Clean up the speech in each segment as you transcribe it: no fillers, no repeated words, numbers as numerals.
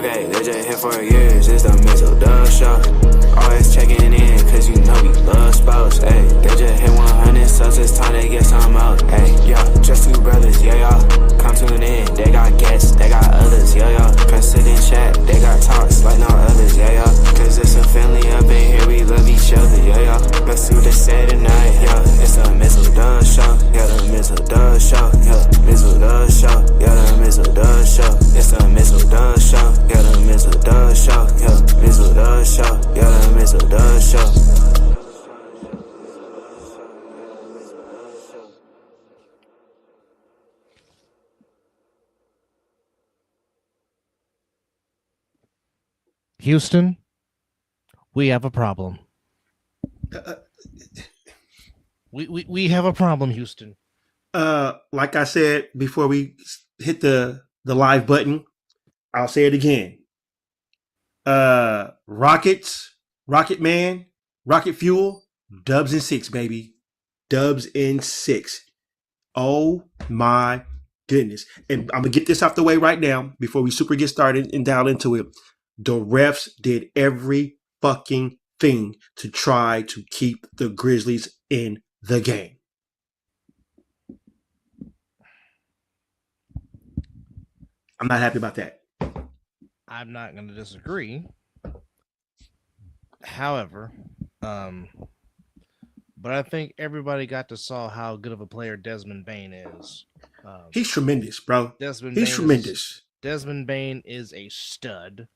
Okay, they just here for years, it's the Mizzle show. Always checking in, cause you know we love sports. Ayy, they just hit 100, so it's time to get some out. Ayy, yo, just two brothers, yeah, y'all. Come tune in, they got guests, they got others, yeah, y'all. Press it in chat, they got talks like no others, yeah, y'all. Cause it's a family up in here, we love each other, yeah, y'all. Let's do this Saturday night, yeah. It's the Mizzle show, yeah, the Mizzle show, yeah, Mizzle show, yeah, the Mizzle show. It's the Mizzle show, yeah, the Mizzle show, yeah, Mizzle show, yeah, the Mizzle show. Houston, we have a problem. We have a problem, Houston. Like I said before we hit the live button, I'll say it again. Rockets, Rocket Man, Rocket Fuel, Dubs in 6, baby. Dubs in 6. Oh my goodness. And I'm going to get this out the way right now before we super get started and dial into it. The refs did every fucking thing to try to keep the Grizzlies in the game. I'm not happy about that. I'm not going to disagree. However, but I think everybody got to saw how good of a player Desmond Bane is. He's tremendous, bro. He's tremendous. Desmond Bane is a stud.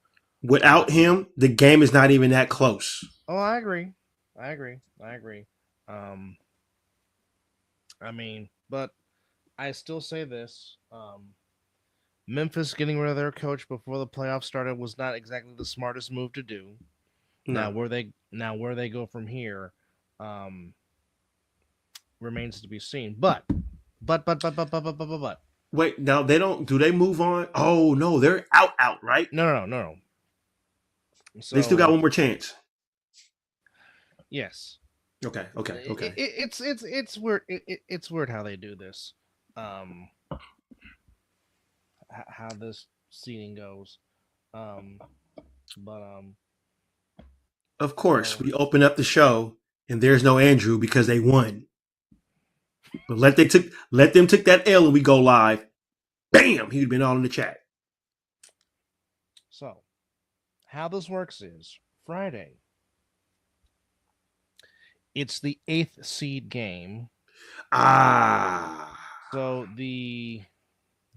Without him, the game is not even that close. Oh, I agree. But I still say this. Memphis getting rid of their coach before the playoffs started was not exactly the smartest move to do. No. Where they go from here remains to be seen. But. Wait, now do they move on? Oh no, they're out, right? No. So, they still got one more chance. Yes. Okay. It's weird. It's weird how they do this. How this seeding goes. Of course, we open up the show and there's no Andrew because they won. But let them take that L and we go live. Bam! He'd been all in the chat. So, how this works is Friday. It's the 8th seed game. So the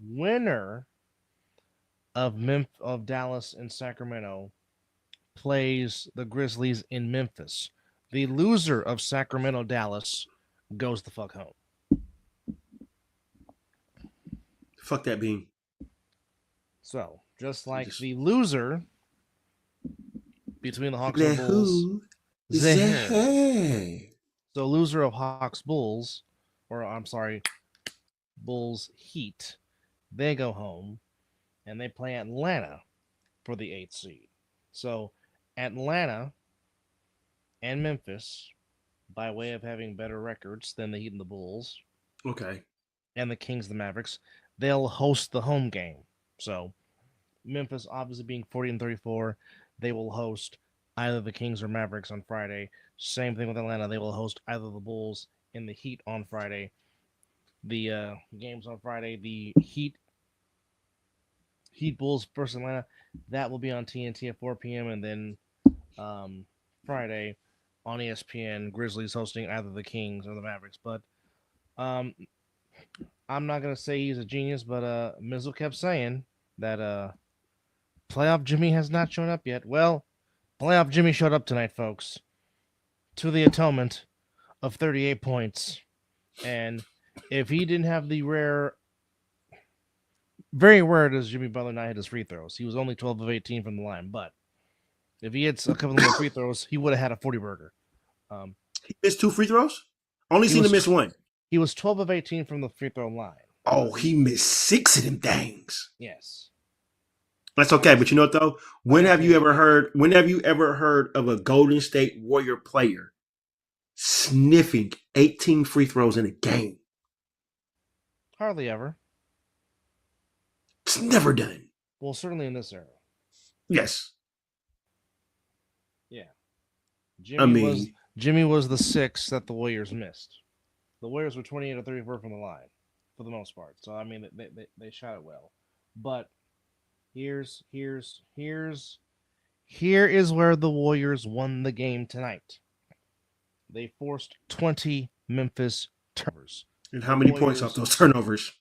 winner of Dallas and Sacramento plays the Grizzlies in Memphis. The loser of Sacramento Dallas goes the fuck home. Fuck that bean. So, just like the loser between the Hawks and Bulls. So, loser of Hawks Bulls, Bulls Heat, they go home and they play Atlanta for the 8th seed. So, Atlanta and Memphis, by way of having better records than the Heat and the Bulls, okay, and the Kings and the Mavericks, they'll host the home game. So, Memphis obviously being 40-34, they will host either the Kings or Mavericks on Friday. Same thing with Atlanta. They will host either the Bulls and the Heat on Friday. The games on Friday, the Heat Bulls versus Atlanta, that will be on TNT at 4 p.m. And then Friday on ESPN, Grizzlies hosting either the Kings or the Mavericks. But I'm not going to say he's a genius, but Mizzle kept saying that playoff Jimmy has not shown up yet. Well, playoff Jimmy showed up tonight, folks, to the atonement of 38 points. And if he didn't have the very rare does Jimmy Butler not hit his free throws. He was only 12 of 18 from the line. But if he hits a couple more free throws, he would have had a 40-burger. He missed 2 free throws? Only seen him miss 1. He was 12 of 18 from the free throw line. Oh, he missed 6 of them things. Yes. That's okay, but you know what though? When have you ever heard of a Golden State Warrior player sniffing 18 free throws in a game? Hardly ever. It's never done. Well, certainly in this era. Yes. Yeah. I Jimmy was the 6 that the Warriors missed. The Warriors were 28 or 34 from the line for the most part. So I mean they shot it well. But here is where the Warriors won the game tonight. They forced 20 Memphis turnovers. and how many points off those turnovers?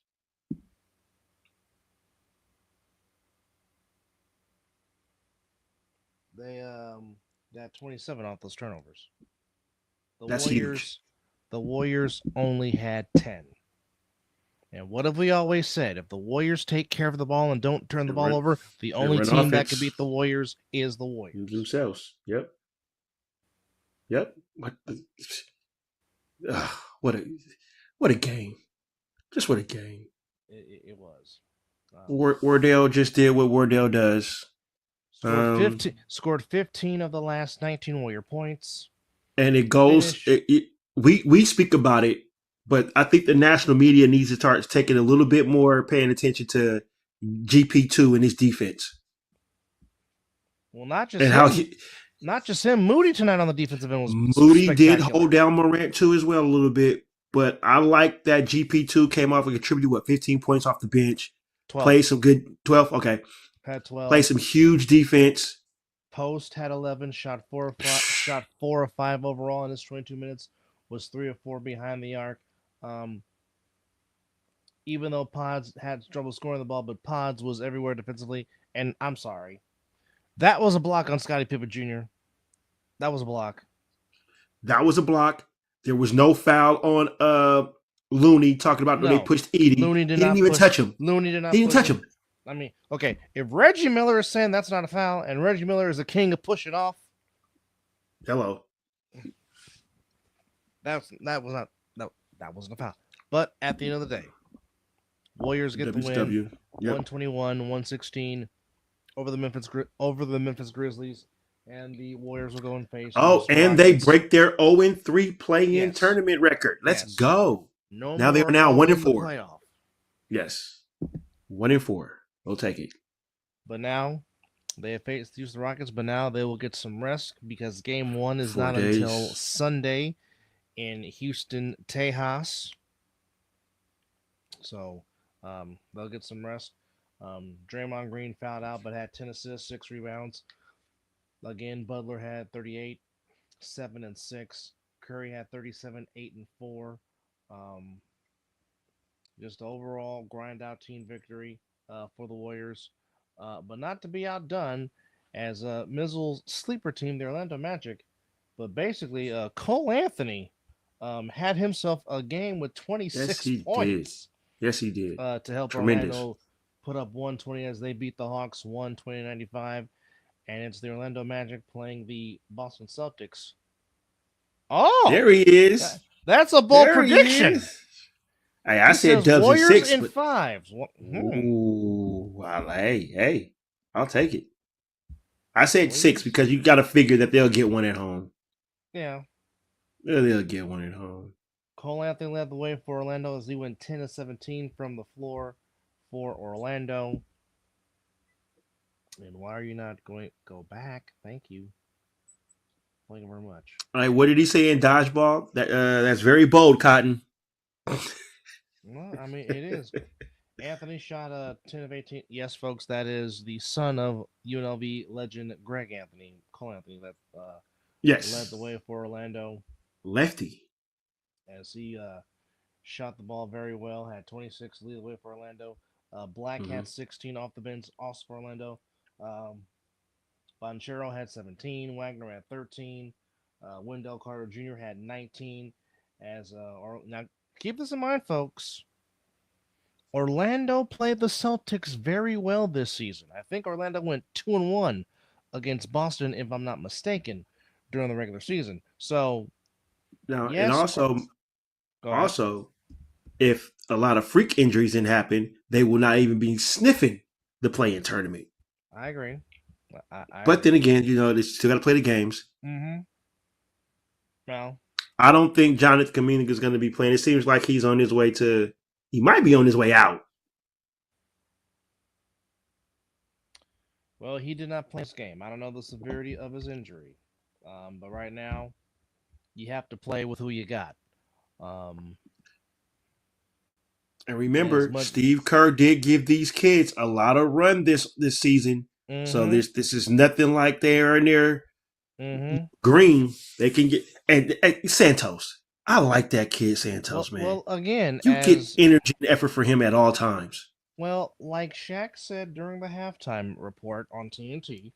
They got 27 off those turnovers. That's huge. The Warriors only had 10. And what have we always said? If the Warriors take care of the ball and don't turn the ball over, the only team that can beat the Warriors is the Warriors themselves. Yep. What a game! Just what a game! It was. Wardell just did what Wardell does. Scored 15 of the last 19 Warrior points. And it goes. We speak about it, but I think the national media needs to start taking a little bit more paying attention to GP2 and his defense. Well, not just him. Moody tonight on the defensive end was Moody did hold down Morant too as well a little bit, but I like that GP2 came off and contributed 15 points off the bench. 12. Played some good 12. Okay, had 12. Played some huge defense. Post had 11. Shot 4 of 5 overall in his 22 minutes. Was 3 of 4 behind the arc. Even though Pods had trouble scoring the ball, but Pods was everywhere defensively. And I'm sorry. That was a block on Scottie Pippen Jr. That was a block. There was no foul on Looney talking about when they pushed Edey. Looney he didn't even touch him. Looney did not. He didn't touch him. I mean, okay, if Reggie Miller is saying that's not a foul, and Reggie Miller is the king of pushing off. Hello. That wasn't a foul. But at the end of the day, Warriors get the win. 121-116 over the Memphis Grizzlies, and the Warriors will go and face. And they break their 0-3 play-in tournament record. Let's go. Now they are now 1-4. Yes, 1-4. We'll take it. But now they have faced the Houston Rockets, but now they will get some rest because Game 1 is not until Sunday in Houston, Tejas. So they'll get some rest. Draymond Green fouled out, but had 10 assists, 6 rebounds. Again, Butler had 38, 7 and 6. Curry had 37, 8 and 4. Just overall grind out team victory for the Warriors, but not to be outdone as Mizzle's sleeper team, the Orlando Magic. But basically, Cole Anthony had himself a game with 26 points. Yes, he did. To help Orlando put up 120 as they beat the Hawks 120-95. And it's the Orlando Magic playing the Boston Celtics. Oh! There he is. That's a bold prediction. Hey, I said Dubs Warriors in 6. in 5. Ooh, well, hey, I'll take it. I said 6 because you got to figure that they'll get one at home. Yeah. They'll get one at home. Cole Anthony led the way for Orlando as he went 10 of 17 from the floor for Orlando. And why are you not going go back? Thank you. Thank you very much. All right, what did he say in dodgeball? That's very bold, Cotton. Well, I mean, it is. Anthony shot 10 of 18. Yes, folks, that is the son of UNLV legend Greg Anthony, Cole Anthony, that led the way for Orlando. Lefty. As he shot the ball very well, had 26 lead the way for Orlando. Black had 16 off the bench, also for Orlando. Bonchero had 17. Wagner had 13. Wendell Carter Jr. had 19. Now, keep this in mind, folks. Orlando played the Celtics very well this season. I think Orlando went 2-1 against Boston, if I'm not mistaken, during the regular season. So, now, yes, and also, if a lot of freak injuries didn't happen, they will not even be sniffing the play-in tournament. I agree. But then again, they still got to play the games. Mm-hmm. Well, I don't think Jonathan Kuminga is going to be playing. It seems like he's on his way to. He might be on his way out. Well, he did not play this game. I don't know the severity of his injury, but right now you have to play with who you got. Um, And as remember, much. Steve Kerr did give these kids a lot of run this season. So Mm-hmm. this is nothing like they are in their Mm-hmm. green. They can get and Santos. I like that kid Well, Santos, man. well, again, You get as energy and effort for him at all times. well, like Shaq said during the halftime report on TNT,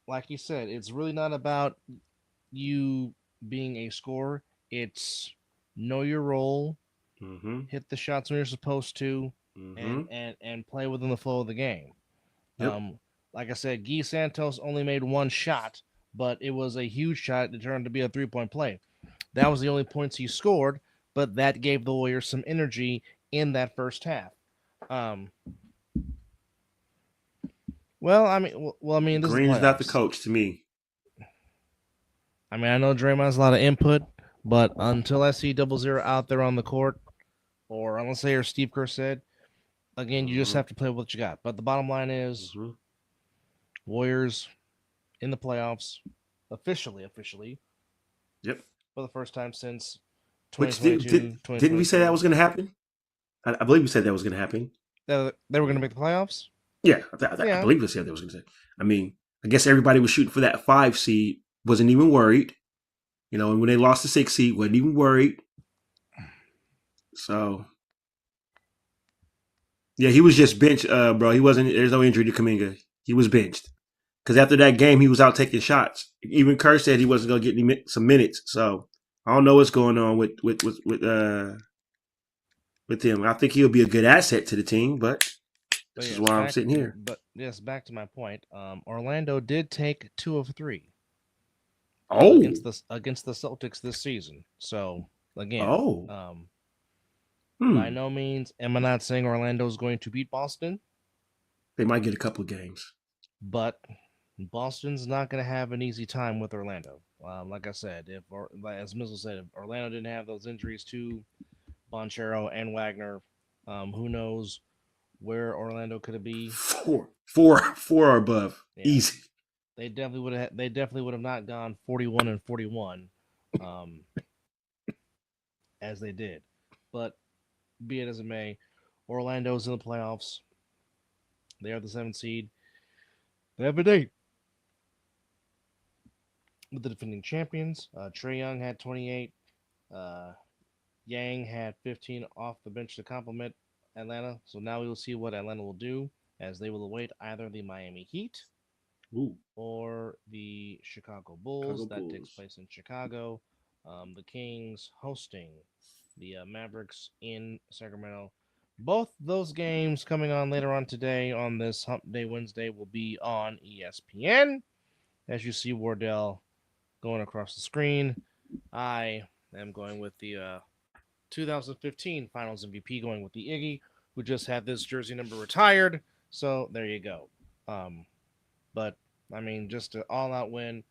like he said, it's really not about you being a scorer. It's know your role, Mm-hmm. hit the shots when you're supposed to, Mm-hmm. and play within the flow of the game. Yep. Like I said, Guy Santos only made one shot, but it was a huge shot that turned to be a 3-point play. That was the only points he scored, but that gave the Warriors some energy in that first half. Um, well, this is the Green is not the playoffs. coach to me. I mean, I know Draymond has a lot of input, but until I see 00 out there on the court, or unless I hear Steve Kerr said, again, you just Mm-hmm. have to play with what you got. But the bottom line is, Mm-hmm. Warriors in the playoffs, officially, Yep. for the first time since Which 2022, didn't we say that 2023. was going to happen? I believe we said that was going to happen. They were going to make the playoffs? Yeah, I Yeah. believe we said that was going to say. I mean, I guess everybody was shooting for that 5 seed. Wasn't even worried. And when they lost the 6 seed, wasn't even worried. So yeah, he was just benched, bro. He wasn't. There's no injury to Kuminga. He was benched because after that game, he was out taking shots. Even Kerr said he wasn't going to get some minutes. So I don't know what's going on with him. I think he'll be a good asset to the team, but But this is yes, why I'm sitting here. back to my point. Orlando did take 2 of 3 Oh, against the Celtics this season. So again, oh, by hmm. no means am I not saying Orlando's going to beat Boston, They might get a couple of games. but Boston's not going to have an easy time with Orlando. Like I said, as Mizzle said, if Orlando didn't have those injuries to Bonchero and Wagner, who knows where Orlando could be? Four or above, Yeah, easy. they definitely would have. They definitely would have not gone 41-41, um, as they did. But be it as it may, Orlando's in the playoffs. They are the 7th seed. They have a date with the defending champions. Trey Young had 28. Uh, Yang had 15 off the bench to complement Atlanta. So now we will see what Atlanta will do as they will await either the Miami Heat Ooh, or the Chicago Chicago Bulls. That takes Bulls. place in Chicago. The Kings hosting the Mavericks in Sacramento. Both those games coming on later on today on this Hump Day Wednesday will be on ESPN. As you see Wardell going across the screen, I am going with the 2015 Finals MVP, going with the Iggy, who just had this jersey number retired. So there you go. But I mean, just an all-out win.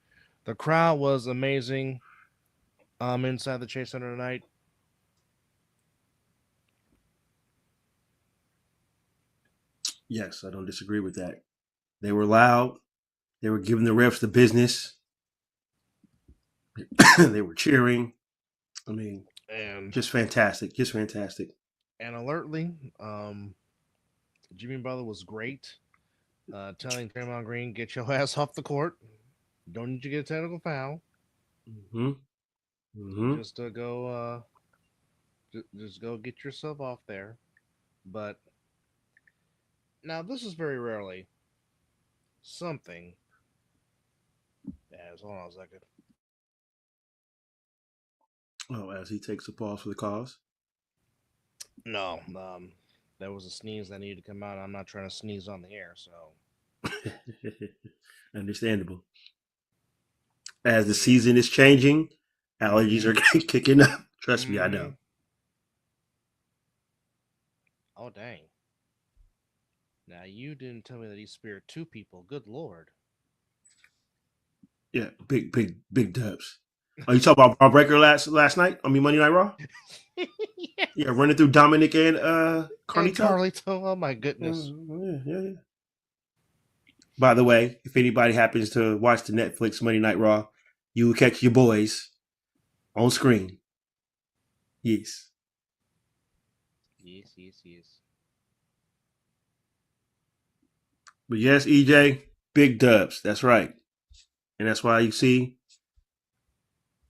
The crowd was amazing. Inside the Chase Center tonight. Yes, I don't disagree with that. They were loud. They were giving the refs the business. They were cheering. I mean, And just fantastic. Just fantastic. and alertly, Jimmy Butler was great. Telling Draymond Green, get your ass off the court. Don't need to get a technical foul. Mm-hmm. Mm-hmm. Just just go get yourself off there. But now this is very rarely something as hold on a second. Oh, as he takes a pause for the cause. No, there was a sneeze that needed to come out. I'm not trying to sneeze on the air, so Understandable. As the season is changing, allergies are kicking up. Trust me, I know. Oh dang! Now you didn't tell me that he spared 2 people. Good lord! Yeah, big dubs. Oh, you talk about our breaker last night? I mean Monday Night Raw? Yes. Yeah, running through Dominic and And Carlito. Carlito, oh my goodness! Yeah. By the way, if anybody happens to watch the Netflix Monday Night Raw, you will catch your boys on screen. Yes. Yes. But yes, EJ, big dubs. That's right. And that's why you see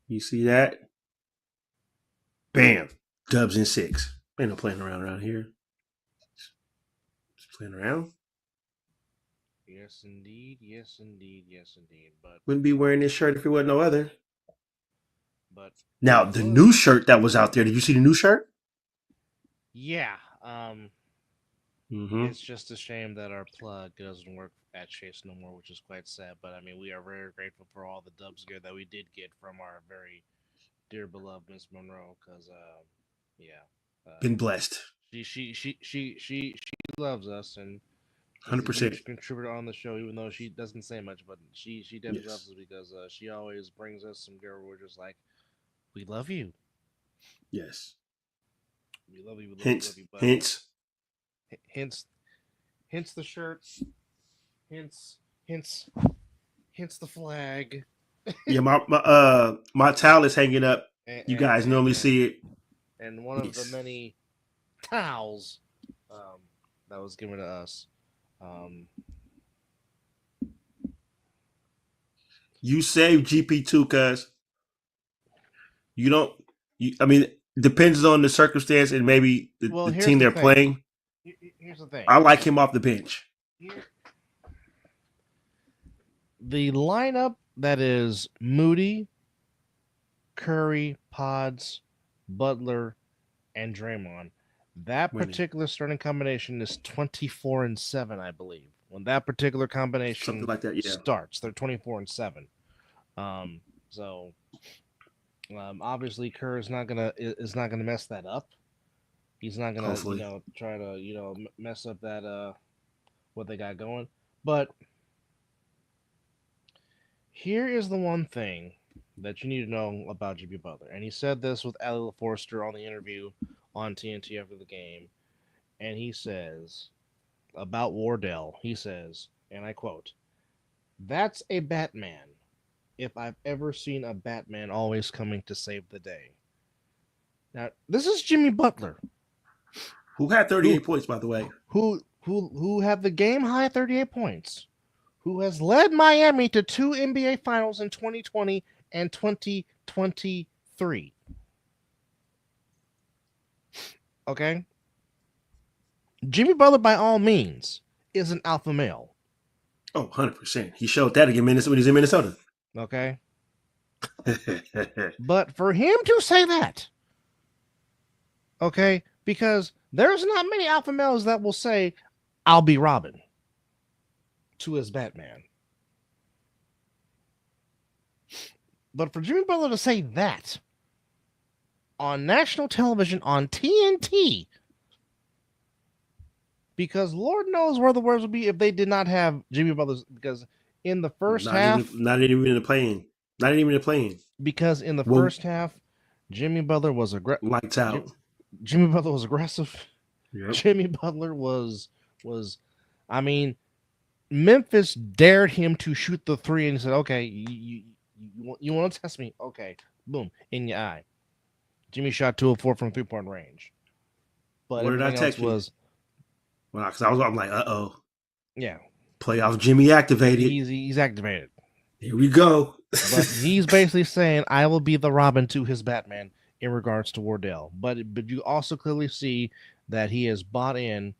that. Bam. Dubs in 6. Ain't no playing around here. Just playing around. Yes, indeed. But Wouldn't be wearing this shirt if it wasn't no other. but Now, the new shirt that was out there, did you see the new shirt? yeah. Mm-hmm. It's just a shame that our plug doesn't work at Chase no more, which is quite sad. But I mean, we are very grateful for all the dubs gear that we did get from our very dear beloved Miss Monroe, because yeah, Been blessed. she loves us and is a 100%. huge contributor on the show, even though she doesn't say much. But she definitely loves Yes. us because she always brings us some gear. Where we're just like, we love you, Yes. we love you, we love you, we Hence, love you. But hence, hence the shirt, hence the flag. yeah, my towel is hanging up. You guys normally and, see it. and one of the Yes. many towels that was given to us. You save GP2 cuz you don't I mean, depends on the circumstance and maybe Well, the here's team the they're thing. playing. Here's the thing. I like him off the bench. The lineup that is Moody, Curry, Pods, Butler, and Draymond. That Winning. particular starting combination is 24-7, I believe. When that particular combination Something like that, yeah. starts, they're 24-7. So obviously Kerr is not gonna mess that up. He's not gonna Hopefully. try to mess up that what they got going. But here is the one thing that you need to know about Jimmy Butler, and he said this with Ali LaForster on the interview on TNT after the game, and he says about Wardell, he says, and I quote, "That's a Batman. If I've ever seen a Batman always coming to save the day." Now, this is Jimmy Butler, Who had 38 points, by the way. who had the game high 38 points, who has led Miami to 2 NBA Finals in 2020 and 2023. Okay? Jimmy Butler, by all means, is an alpha male. Oh, 100%. He showed that again when he's in Minnesota. Okay? But for him to say that, okay, because there's not many alpha males that will say, "I'll be Robin" to his Batman. But for Jimmy Butler to say that on national television on TNT, because Lord knows where the words would be if they did not have Jimmy Butler. Because in the first half, not even in the playing. Not even in the playing. Because in the first half, Jimmy Butler was lights out. Jimmy Butler was aggressive. Yep. Jimmy Butler was. I mean, Memphis dared him to shoot the three, and he said, "Okay, you want to test me? Okay, boom, in your eye." Jimmy shot 2 of 4 from 3-point range. But what did I text you? Well, because I'm like, uh-oh. Yeah. Playoff Jimmy activated. He's activated. Here we go. But he's basically saying, "I will be the Robin to his Batman" in regards to Wardell. But you also clearly see that he has bought in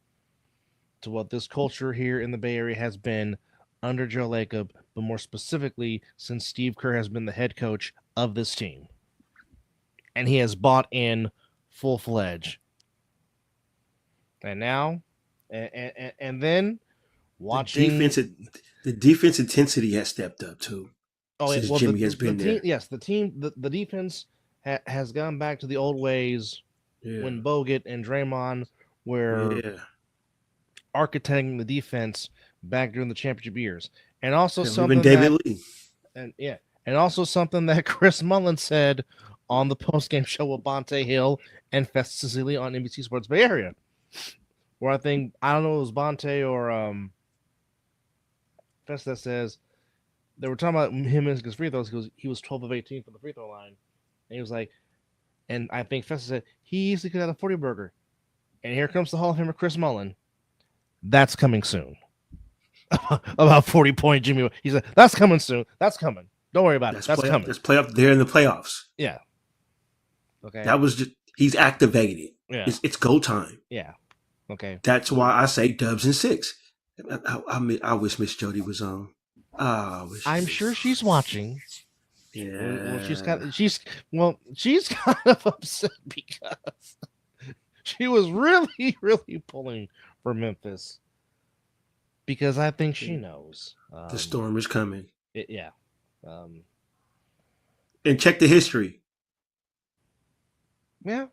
to what this culture here in the Bay Area has been under Joe Lacob, but more specifically since Steve Kerr has been the head coach of this team. And he has bought in full-fledged. And now, and then watching... The defense intensity has stepped up too. Since Jimmy has been there. Yes, the defense has gone back to the old ways when Bogut and Draymond were architecting the defense back during the championship years. And also something Lee. And also something that Chris Mullin said on the post-game show with Bonte Hill and Festus Ezeli on NBC Sports Bay Area. Where I don't know if it was Bonte or Festa says they were talking about him missing his free throws because he was 12 of 18 from the free throw line, and he was like, and I think Festa said he easily could have a 40 burger, and here comes the Hall of Famer Chris Mullin. That's coming soon. About 40-point Jimmy. He said that's coming soon. That's coming. Don't worry about it. That's coming. That's playoff. They're in the playoffs. Yeah. Okay. That was just he's activated. Yeah. It's go time. Yeah. Okay. That's why I say Dubs and 6. I wish Miss Jody was on. I'm sure she's watching. Yeah. Well, she's kind of upset because she was really, really pulling for Memphis because I think she knows the storm is coming. Yeah. And check the history. Yeah.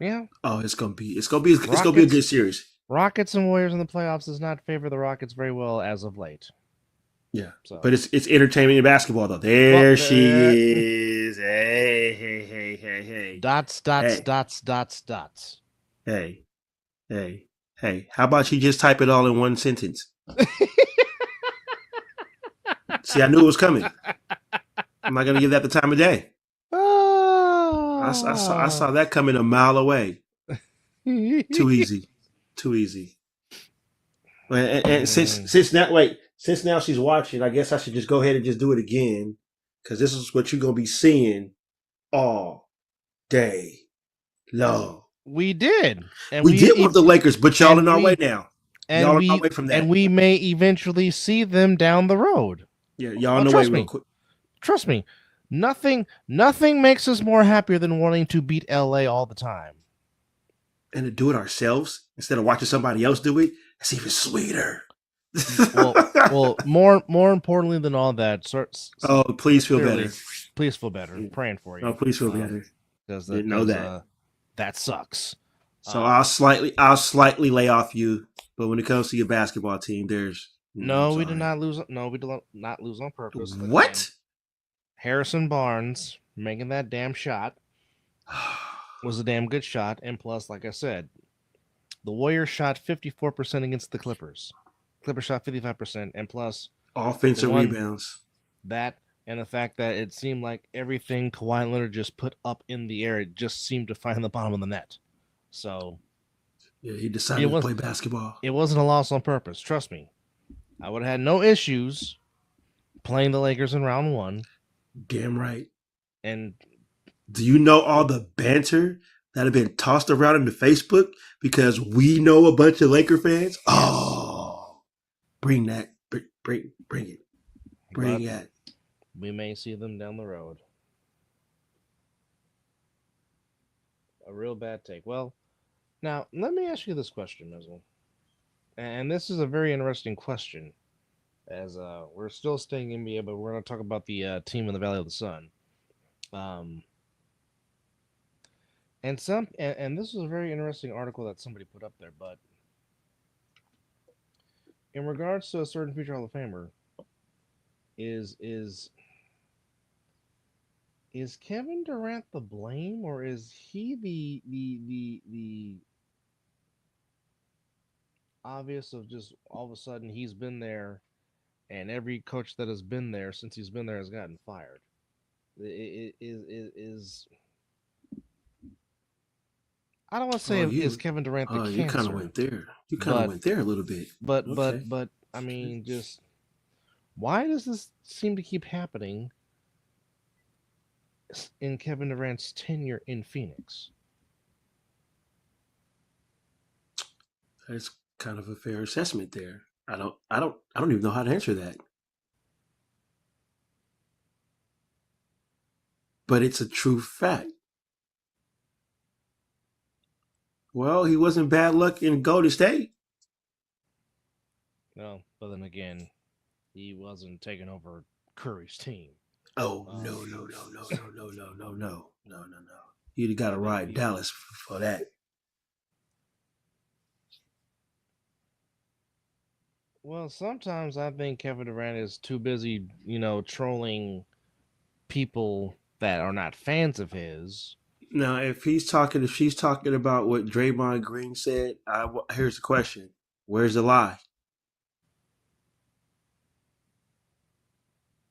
Yeah. Oh, it's gonna be a good series. Rockets and Warriors in the playoffs does not favor the Rockets very well as of late. Yeah. So. But it's entertainment in basketball though. There she is. Hey. Dots. Hey. How about you just type it all in one sentence? See, I knew it was coming. I'm not gonna give that the time of day. I saw that coming a mile away. Too easy. And since now she's watching, I guess I should just go ahead and just do it again because this is what you're gonna be seeing all day long. We did, and we did with the Lakers, but y'all in our way now. Y'all are on our way from that, and we may eventually see them down the road. Yeah, y'all on the way real quick. Trust me, nothing makes us more happier than wanting to beat LA all the time. And to do it ourselves instead of watching somebody else do it, that's even sweeter. well, more importantly than all that, please feel better. Please feel better. I'm praying for you. Oh, please feel better. Didn't know that. That sucks. So I'll slightly lay off you, but when it comes to your basketball team, there's we did not lose. No, we did not lose on purpose. What? Harrison Barnes making that damn shot was a damn good shot, and plus, like I said, the Warriors shot 54% against the Clippers. Clippers shot 55%, and plus offensive rebounds. That and the fact that it seemed like everything Kawhi Leonard just put up in the air, it just seemed to find the bottom of the net. So yeah, he decided to play basketball. It wasn't a loss on purpose. Trust me. I would have had no issues playing the Lakers in round 1. Damn right. And do you know all the banter that have been tossed around in the Facebook because we know a bunch of Laker fans? Oh, bring that. Bring it. Bring it. We may see them down the road. A real bad take. Well, now, let me ask you this question, Mizzle. And this is a very interesting question, as we're still staying in NBA, but we're going to talk about the team in the Valley of the Sun. And this was a very interesting article that somebody put up there, but in regards to a certain future Hall of Famer, is Kevin Durant the blame, or is he the obvious of just all of a sudden he's been there, and every coach that has been there since he's been there has gotten fired? Is I don't want to say is Kevin Durant the cancer. You kind of went there. You kind of went there a little bit. But I mean, just why does this seem to keep happening in Kevin Durant's tenure in Phoenix? That's kind of a fair assessment there. I don't even know how to answer that. But it's a true fact. Well, he wasn't bad luck in Golden State. No, but then again, he wasn't taking over Curry's team. Oh, no. You'd got to ride Dallas for that. Well, sometimes I think Kevin Durant is too busy, trolling people that are not fans of his. Now, if she's talking about what Draymond Green said, here's the question: where's the lie?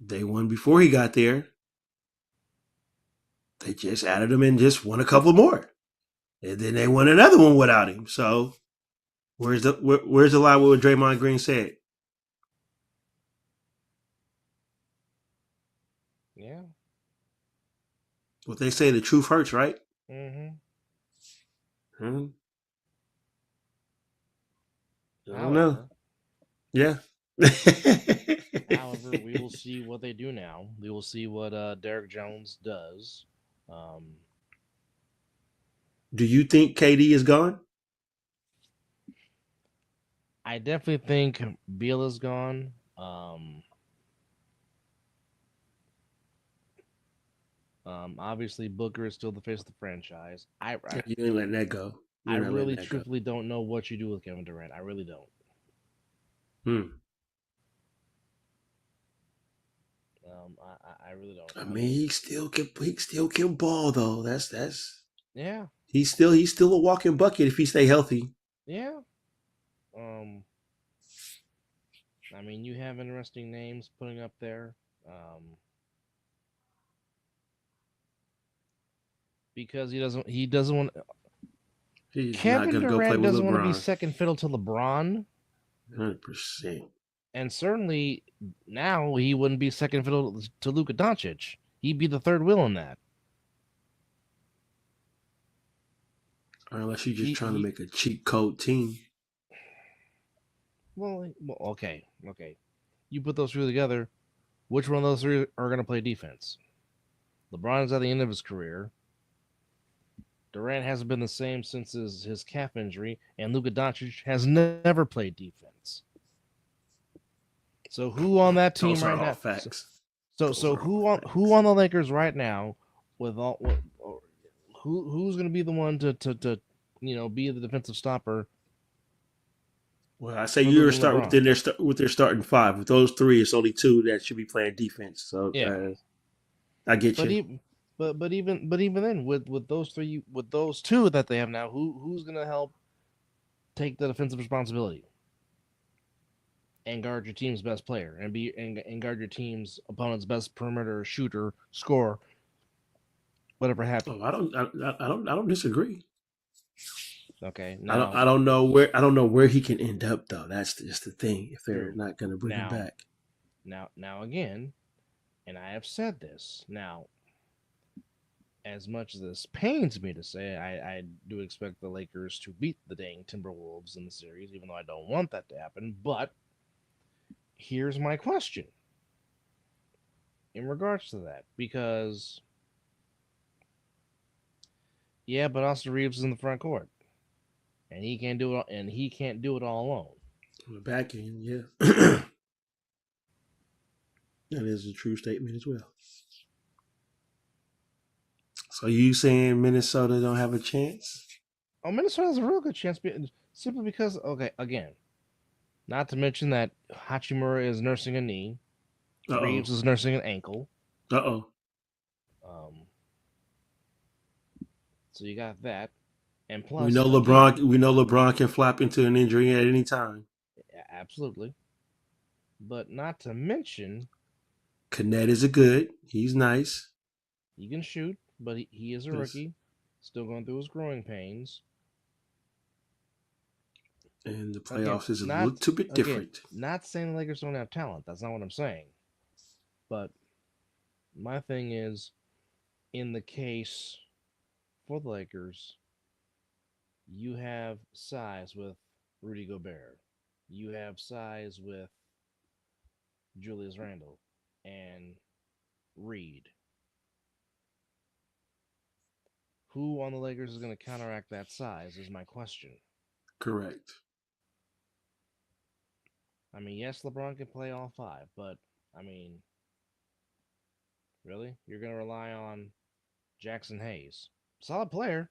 They won before he got there. They just added him and just won a couple more, and then they won another one without him. So where's the lie with what Draymond Green said? Yeah. What they say, the truth hurts, right? Mm-hmm. Hmm. I don't know. However, Yeah. however, we will see what they do now. We will see what Derek Jones does. Um, Do you think KD is gone? I definitely think Beal is gone. Obviously Booker is still the face of the franchise. You ain't letting that go. I You're not letting really that go. truthfully don't know what you do with Kevin Durant. I really don't. Hmm. I really don't. I mean, he still can ball though. That's Yeah, he's still a walking bucket if he stay healthy. yeah. Um, I mean, you have interesting names putting up there. Because he doesn't want He's not Kevin gonna go play Durant with doesn't want to be LeBron. second fiddle to LeBron, 100%. and certainly now he wouldn't be second fiddle to Luka Doncic. He'd be the third wheel in that. Unless you're just He trying to he make a cheap code team. well okay. You put those three together. Which one of those three are going to play defense? LeBron's at the end of his career. Durant hasn't been the same since his calf injury, and Luka Doncic has never played defense. So who on that team Those are right all now? facts. So Those so are all who facts. on the Lakers right now with all who's going to be the one to be the defensive stopper Well, I say for you're Luka and start LeBron? with their starting five. With those three, it's only two that should be playing defense. So Yeah, I get but you. even but even then with those three with those two that they have now, who's going to help take the defensive responsibility and guard your team's best player and guard your team's opponent's best perimeter shooter, scorer, whatever have you. Oh, I don't disagree. Okay, I don't know where he can end up though. That's just the thing. If they're true. not going to bring him Now, back, now again, and I have said this. Now, as much as this pains me to say, I do expect the Lakers to beat the dang Timberwolves in the series, even though I don't want that to happen. But here's my question in regards to that, because yeah, but Austin Reeves is in the front court, and he can't do it, and he can't do it all alone. on the back end, yeah, that is a true statement as well. So you saying Minnesota don't have a chance? Oh, Minnesota has a real good chance, simply because, okay, again, not to mention that Hachimura is nursing a knee, Uh oh. Reeves is nursing an ankle. Uh oh. Um, so you got that, and We plus, know again, LeBron. We know LeBron can flap into an injury at any time. absolutely, but not to mention Canet is a good. He's nice. he can shoot, but he is a Yes. rookie, still going through his growing pains. And the Again, playoffs is a not little bit again, different. not saying the Lakers don't have talent. That's not what I'm saying. But my thing is, in the case for the Lakers, you have size with Rudy Gobert. You have size with Julius Randle and Reed. Who on the Lakers is going to counteract that size is my question. Correct. I mean, yes, LeBron can play all five, but I mean, really? You're going to rely on Jackson Hayes? Solid player,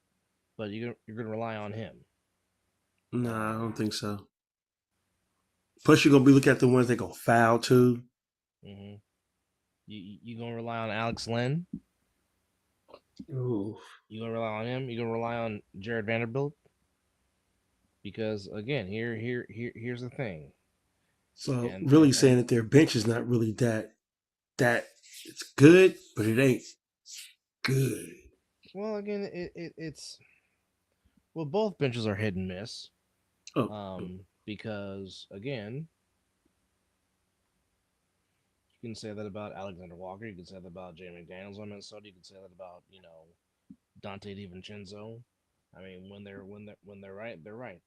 but you're going to rely on him. Nah, I Um, don't think so. Plus, you're gonna be looking at the ones that gonna foul too. mm-hmm. You going to rely on Alex Len? Ooh. You going to rely on him? You going to rely on Jared Vanderbilt? Because again, here's the thing. So And really and saying that their bench is not really that. that it's good, but it ain't good. Well, again, it's well, both benches are hit and miss. Oh, Because again, you can say that about Alexander Walker. You can say that about Jay McDaniels on Minnesota. You can say that about Dante DiVincenzo. I mean, when they're right, they're right.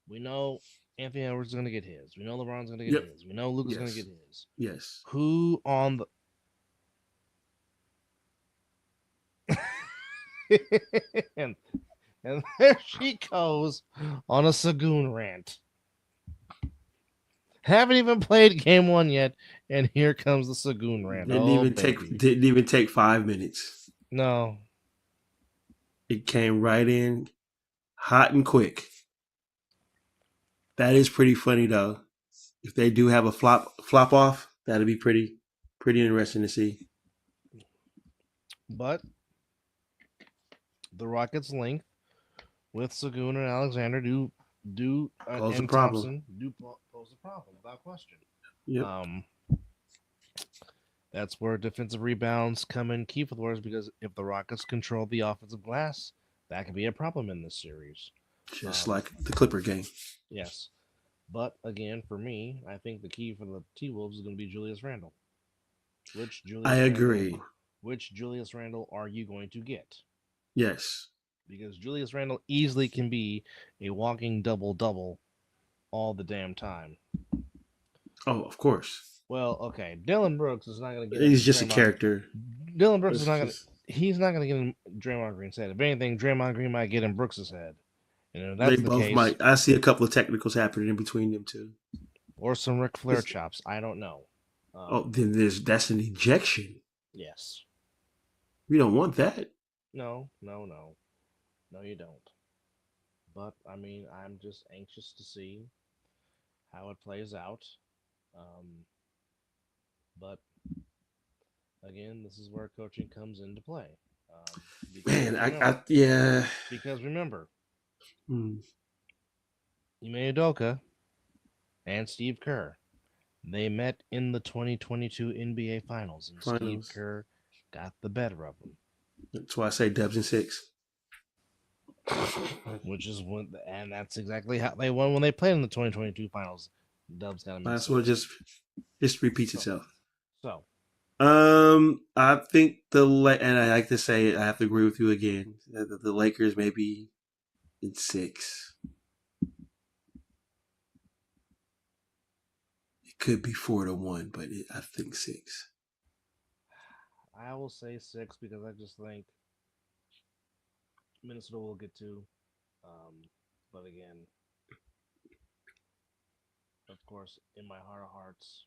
We know Anthony Edwards is going to get his. We know LeBron's going to get yep. his. We know Luka's going to Yes. get his. Yes. Who on the and and there she goes on a Sagoon rant. Haven't even played game one yet, and here comes the Sagoon rant. Didn't even take 5 minutes. No. It came right in hot and quick. That is pretty funny though. If they do have a flop off, that'd be pretty interesting to see. But the Rockets' length with Sagoon and Alexander Pose a and problem. Thompson do pose a problem without question. Yep. That's where defensive rebounds come in key for the Warriors, because if the Rockets control the offensive glass, that could be a problem in this series. Just like the Clipper game. Yes. But again, for me, I think the key for the T-Wolves is going to be Julius Randle. I agree. Which Julius Randle are you going to get? Yes. Because Julius Randle easily can be a walking double-double all the damn time. Oh, of course. Well, okay. Dylan Brooks is not going to get. He's just a character. Dylan Brooks is not going to. He's not going to get in Draymond Green's head. If anything, Draymond Green might get in Brooks's head. And if that's They the both case, might. I see a couple of technicals happening in between them two. Or some Ric Flair chops. I don't know. Then that's an ejection. Yes. We don't want that. No, you don't. But I mean, I'm just anxious to see how it plays out. But again, this is where coaching comes into play. Man, yeah. Because remember, Mm. Ime Udoka and Steve Kerr, they met in the 2022 NBA Finals, and Steve Kerr got the better of them. That's why I say Dubs in 6. Which is and that's exactly how they won when they played in the 2022 Finals. Dubs got them. That's what just repeats itself. So, I think and I like to say it, I have to agree with you again. The Lakers may be in 6. It could be 4-1, but I think 6. I will say 6 because I just think Minnesota will get 2. But again, of course, in my heart of hearts,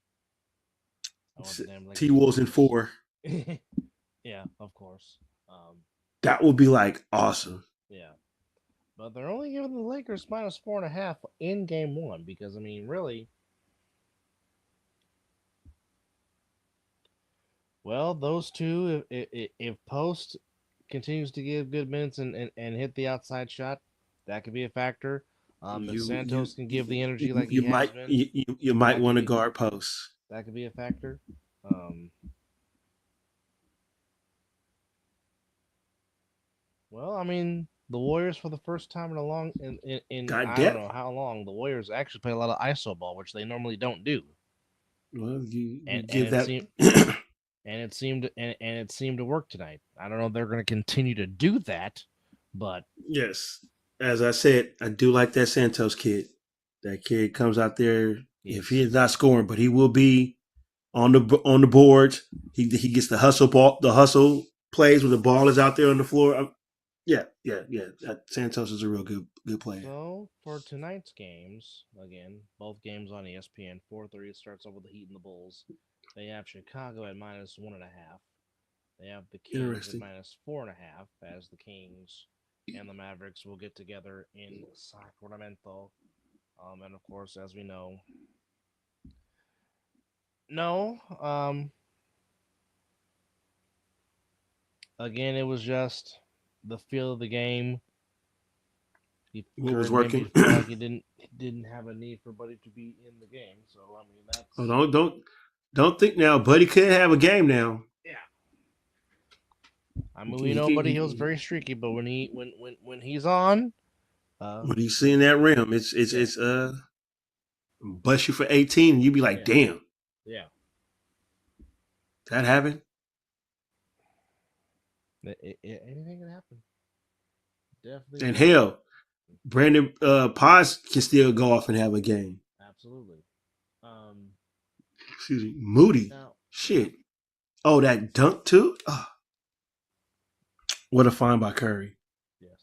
I want the damn Lakers. T-Wolves in 4. Yeah, of course. That would be like awesome. Yeah. But they're only giving the Lakers -4.5 in game 1 because, I mean, really. Well, those two, if Post continues to give good minutes and hit the outside shot, that could be a factor. If Santos can give the energy like he has been, you might want to guard Post. That could be a factor. Well, I mean, the Warriors for the first time in a long in I don't know how long, the Warriors actually play a lot of iso ball, which they normally don't do. Well, you and give that. It seemed to work tonight. I don't know if they're going to continue to do that, but yes, as I said, I do like that Santos kid. That kid comes out there. Yes. If he is not scoring, but he will be on the boards. He gets the hustle plays when the ball is out there on the floor. Yeah. Santos is a real good player. So for tonight's games, again, both games on ESPN. 4:30 starts off with the Heat and the Bulls. They have Chicago at -1.5. They have the Kings at -4.5, as the Kings and the Mavericks will get together in Sacramento. And of course, as we know, again, it was just the feel of the game. It was working. Like he didn't have a need for Buddy to be in the game. So I mean, that's Don't think now. Buddy could have a game now. Yeah. I mean, we know Buddy Hill's very streaky, but when he's on, when he's seeing that rim, it's bust you for 18, and you be like, damn, yeah, that happened. Anything can happen. Definitely. And hell, Brandon Paz can still go off and have a game. Absolutely. Excuse me, Moody. Now, Shit. Oh, that dunk too. Oh. What a find by Curry. Yes.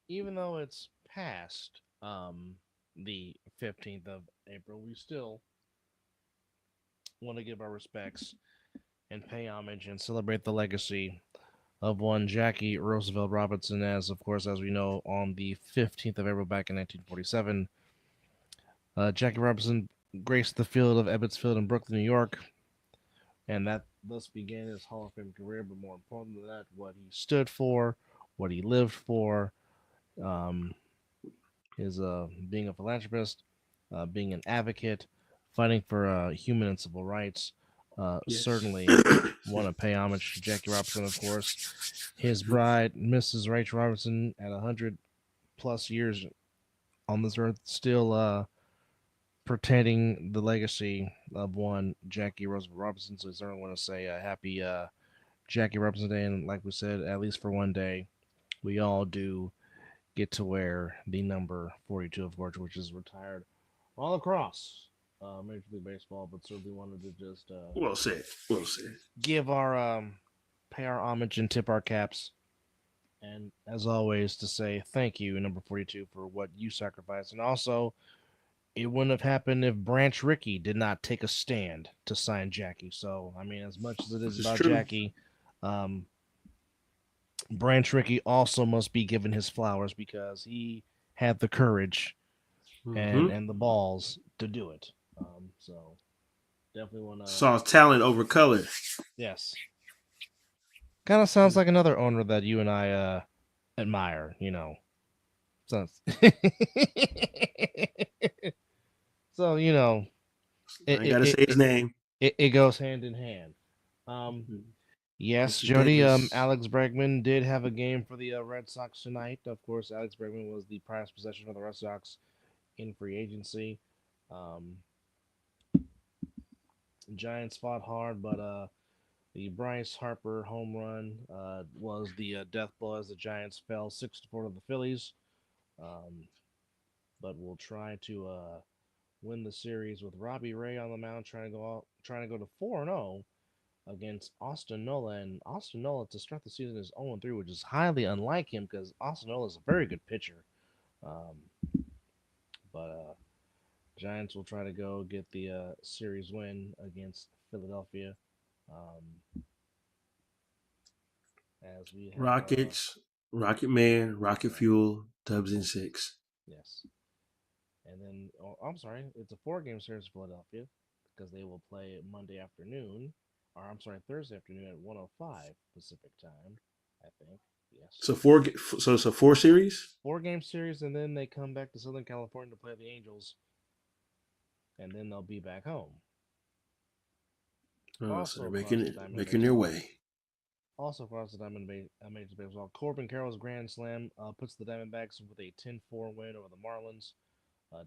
Even though it's past the 15th of April, we still want to give our respects and pay homage and celebrate the legacy of one Jackie Roosevelt Robinson, as of course, as we know, on the 15th of April back in 1947, Jackie Robinson graced the field of Ebbets Field in Brooklyn, New York, and that thus began his Hall of Fame career. But more important than that, what he stood for, what he lived for, is being a philanthropist, being an advocate, fighting for human and civil rights. Yes. Certainly want to pay homage to Jackie Robinson, of course. His bride, Mrs. Rachel Robinson, at 100+ years on this earth, still pretending the legacy of one Jackie Roosevelt Robinson. So I certainly want to say happy Jackie Robinson Day. And like we said, at least for one day, we all do get to wear the number 42, of course, which is retired all across Major League Baseball. But certainly wanted to just well said. give our pay our homage and tip our caps. And as always, to say thank you, number 42, for what you sacrificed. And also, it wouldn't have happened if Branch Rickey did not take a stand to sign Jackie. So, I mean, as much as it is about true. Jackie, Branch Rickey also must be given his flowers because he had the courage and the balls to do it. So, definitely want to... Saw talent over color. Yes. Kind of sounds like another owner that you and I admire, you know. So, you know, I gotta say his name. It goes hand in hand. Yes, Jody. Alex Bregman did have a game for the Red Sox tonight. Of course, Alex Bregman was the prized possession of the Red Sox in free agency. Giants fought hard, but the Bryce Harper home run was the death blow as the Giants fell 6-4 to the Phillies. But we'll try to win the series with Robbie Ray on the mound, trying to go to 4-0 against Austin Nola. And Austin Nola to start the season is 0-3, which is highly unlike him because Austin Nola is a very good pitcher. But Giants will try to go get the series win against Philadelphia. As we have, Rockets, Rocket Man, Rocket Fuel, Dubs in 6. Yes. And then, I'm sorry, it's a 4-game series for Philadelphia because they will play Monday afternoon, or I'm sorry, Thursday afternoon at 1:05 Pacific time, I think. Yes. So it's a 4 series? 4-game series, and then they come back to Southern California to play the Angels, and then they'll be back home. Oh, so they're making their way. Also across the Diamond Major Baseball, Corbin Carroll's grand slam puts the Diamondbacks with a 10-4 win over the Marlins.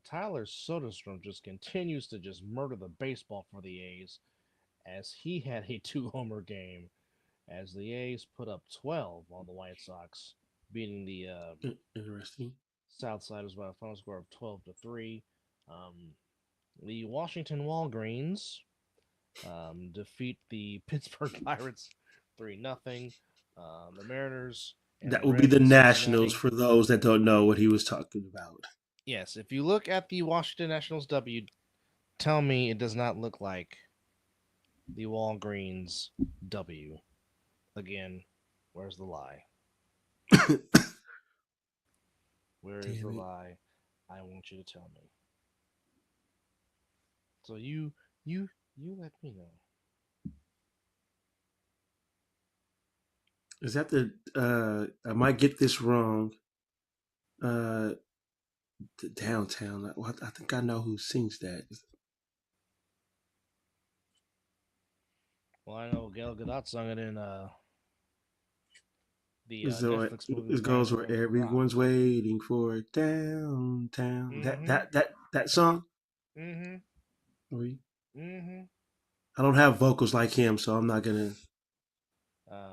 Tyler Soderstrom just continues to just murder the baseball for the A's as he had a 2-homer game as the A's put up 12 on the White Sox, beating the interesting Southsiders by a final score of 12-3. The Washington Walgreens defeat the Pittsburgh Pirates 3-0. The Mariners. That will be the Nationals for those that don't know what he was talking about. Yes, if you look at the Washington Nationals W, tell me it does not look like the Walgreens W. Again, where's the lie? Where is the lie? I want you to tell me. So you let me know. Is that the I might get this wrong. The Downtown. I think I know who sings that. Well, I know Gal Gadot sung it in the So Netflix movie it goes where Ryan the Rock. everyone's waiting for it downtown. Mm-hmm. That song. Mm-hmm. I Mm-hmm. don't have vocals like him, so I'm not gonna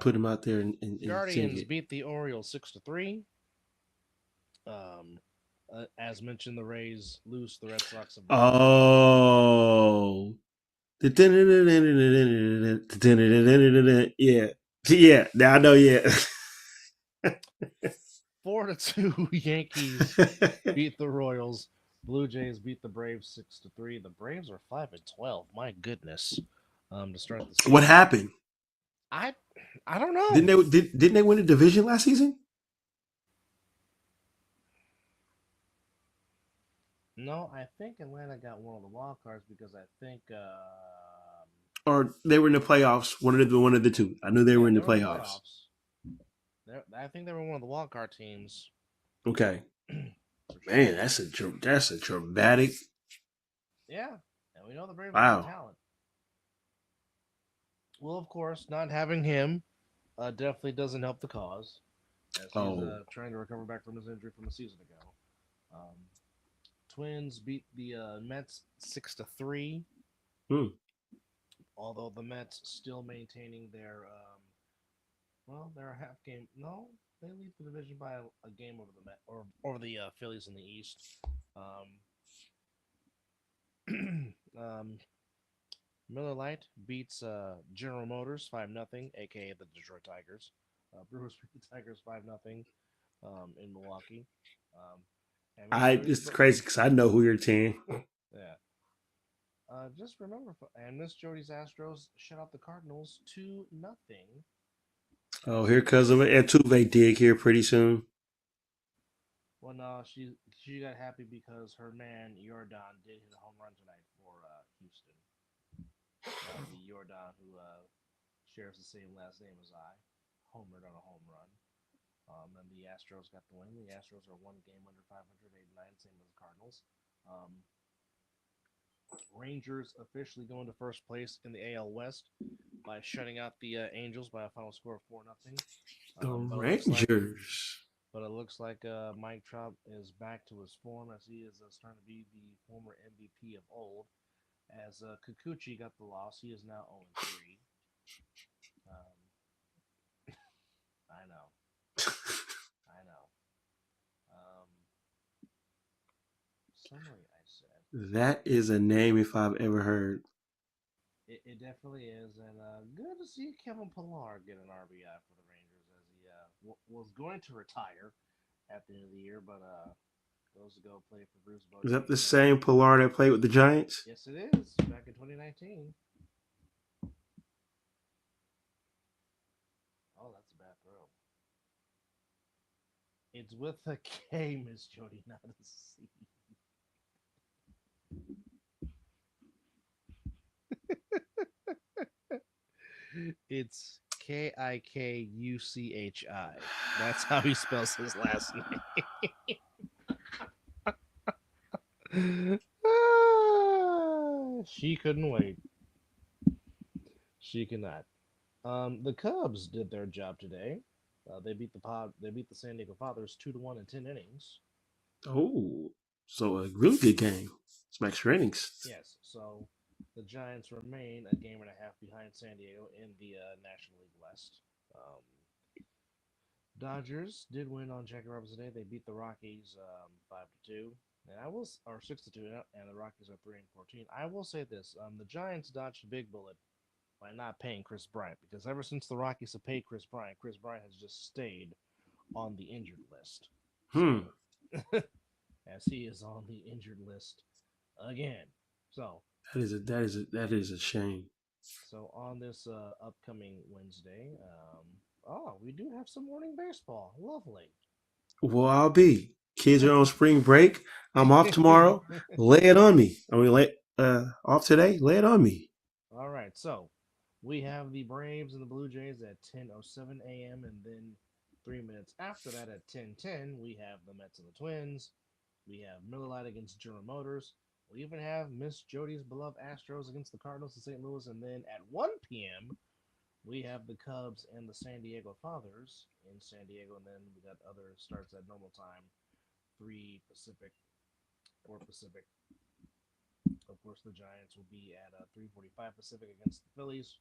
put him Um, out there and sing Guardians it. beat the Orioles 6-3. Um, as mentioned, the Rays lose. The Red Sox have won. Oh. Yeah. Yeah. Now I know, yeah. 4-2. Yankees beat the Royals. Blue Jays beat the Braves 6-3. The Braves are 5-12. My goodness. To start the season. What happened? I I don't know. Didn't they win the division last season? No, I think Atlanta got one of the wild cards because I think Or they were in the playoffs? One of the two. I knew they were yeah, in they the were in the playoffs. playoffs. I think they were one of the wild card teams. Okay. For Man, sure. that's a dramatic. Yeah, and we know the Braves have Wow. talent. Well, of course, not having him definitely doesn't help the cause, as he's Oh. trying to recover back from his injury from a season ago. Um, Twins beat the Mets 6-3. Hmm. Although the Mets still maintaining their they're a half game. No, they lead the division by a game over the Met or over the Phillies in the East. Um, Miller Lite beats General Motors 5-0, aka the Detroit Tigers. Brewers beat the Tigers 5-0 in Milwaukee. Um, and Miss Jody's It's crazy because I know who your team. yeah. Just remember, and Miss Jody's Astros shut out the Cardinals 2-0. Oh, here comes an Altuve dig here pretty soon. Well, no, she got happy because her man Jordan did hit a home run tonight for Houston. The Jordan who shares the same last name as I, homered on a home run. And the Astros got the win. The Astros are one game under 500, 8-9, same as the Cardinals. Um, Rangers officially go into first place in the AL West by shutting out the Angels by a final score of 4-0. The But it looks like Rangers. Mike Trout is back to his form as he is starting to be the former MVP of old. As Kikuchi got the loss, he is now 0-3. I know, I know. Um, Summary, I said. That is a name if I've ever heard. It definitely is, and good to see Kevin Pillar get an RBI for the Rangers as he was going to retire at the end of the year, but goes to go play for Bruce Is that Bochy the again. same Pilar that played with the Giants? Yes, it is. Back in 2019. Oh, that's a bad throw. It's with a K, Miss Jody, not a C. It's Kikuchi. That's how he spells his last name. She couldn't wait. She cannot. The Cubs did their job today. They beat the Pod. They beat the San Diego Padres 2-1 in 10 innings. Oh, so a really good game. It's max ratings. Yes. So the Giants remain a game and a half behind San Diego in the National League West. Dodgers did win on Jackie Robinson Day. They beat the Rockies 5-2, and I will or 6-2, and the Rockies are 3-14. I will say this: the Giants dodged a big bullet by not paying Chris Bryant because ever since the Rockies have paid Chris Bryant has just stayed on the injured list. Hmm. So, as he is on the injured list again. So That is a shame. so on this upcoming Wednesday, we do have some morning baseball. Lovely. Well, I'll be. Kids are on spring break. I'm off tomorrow. Lay it on me. I mean, off today. Lay it on me. All right, so we have the Braves and the Blue Jays at 10:07 a.m. and then 3 minutes after that at 10:10 we have the Mets and the Twins. We have Miller Lite against General Motors. We even have Miss Jody's beloved Astros against the Cardinals in St. Louis, and then at 1 p.m. We have the Cubs and the San Diego Fathers in San Diego, and then we got other starts at normal time, 3 Pacific, 4 Pacific. Of course, the Giants will be at 3:45 Pacific against the Phillies,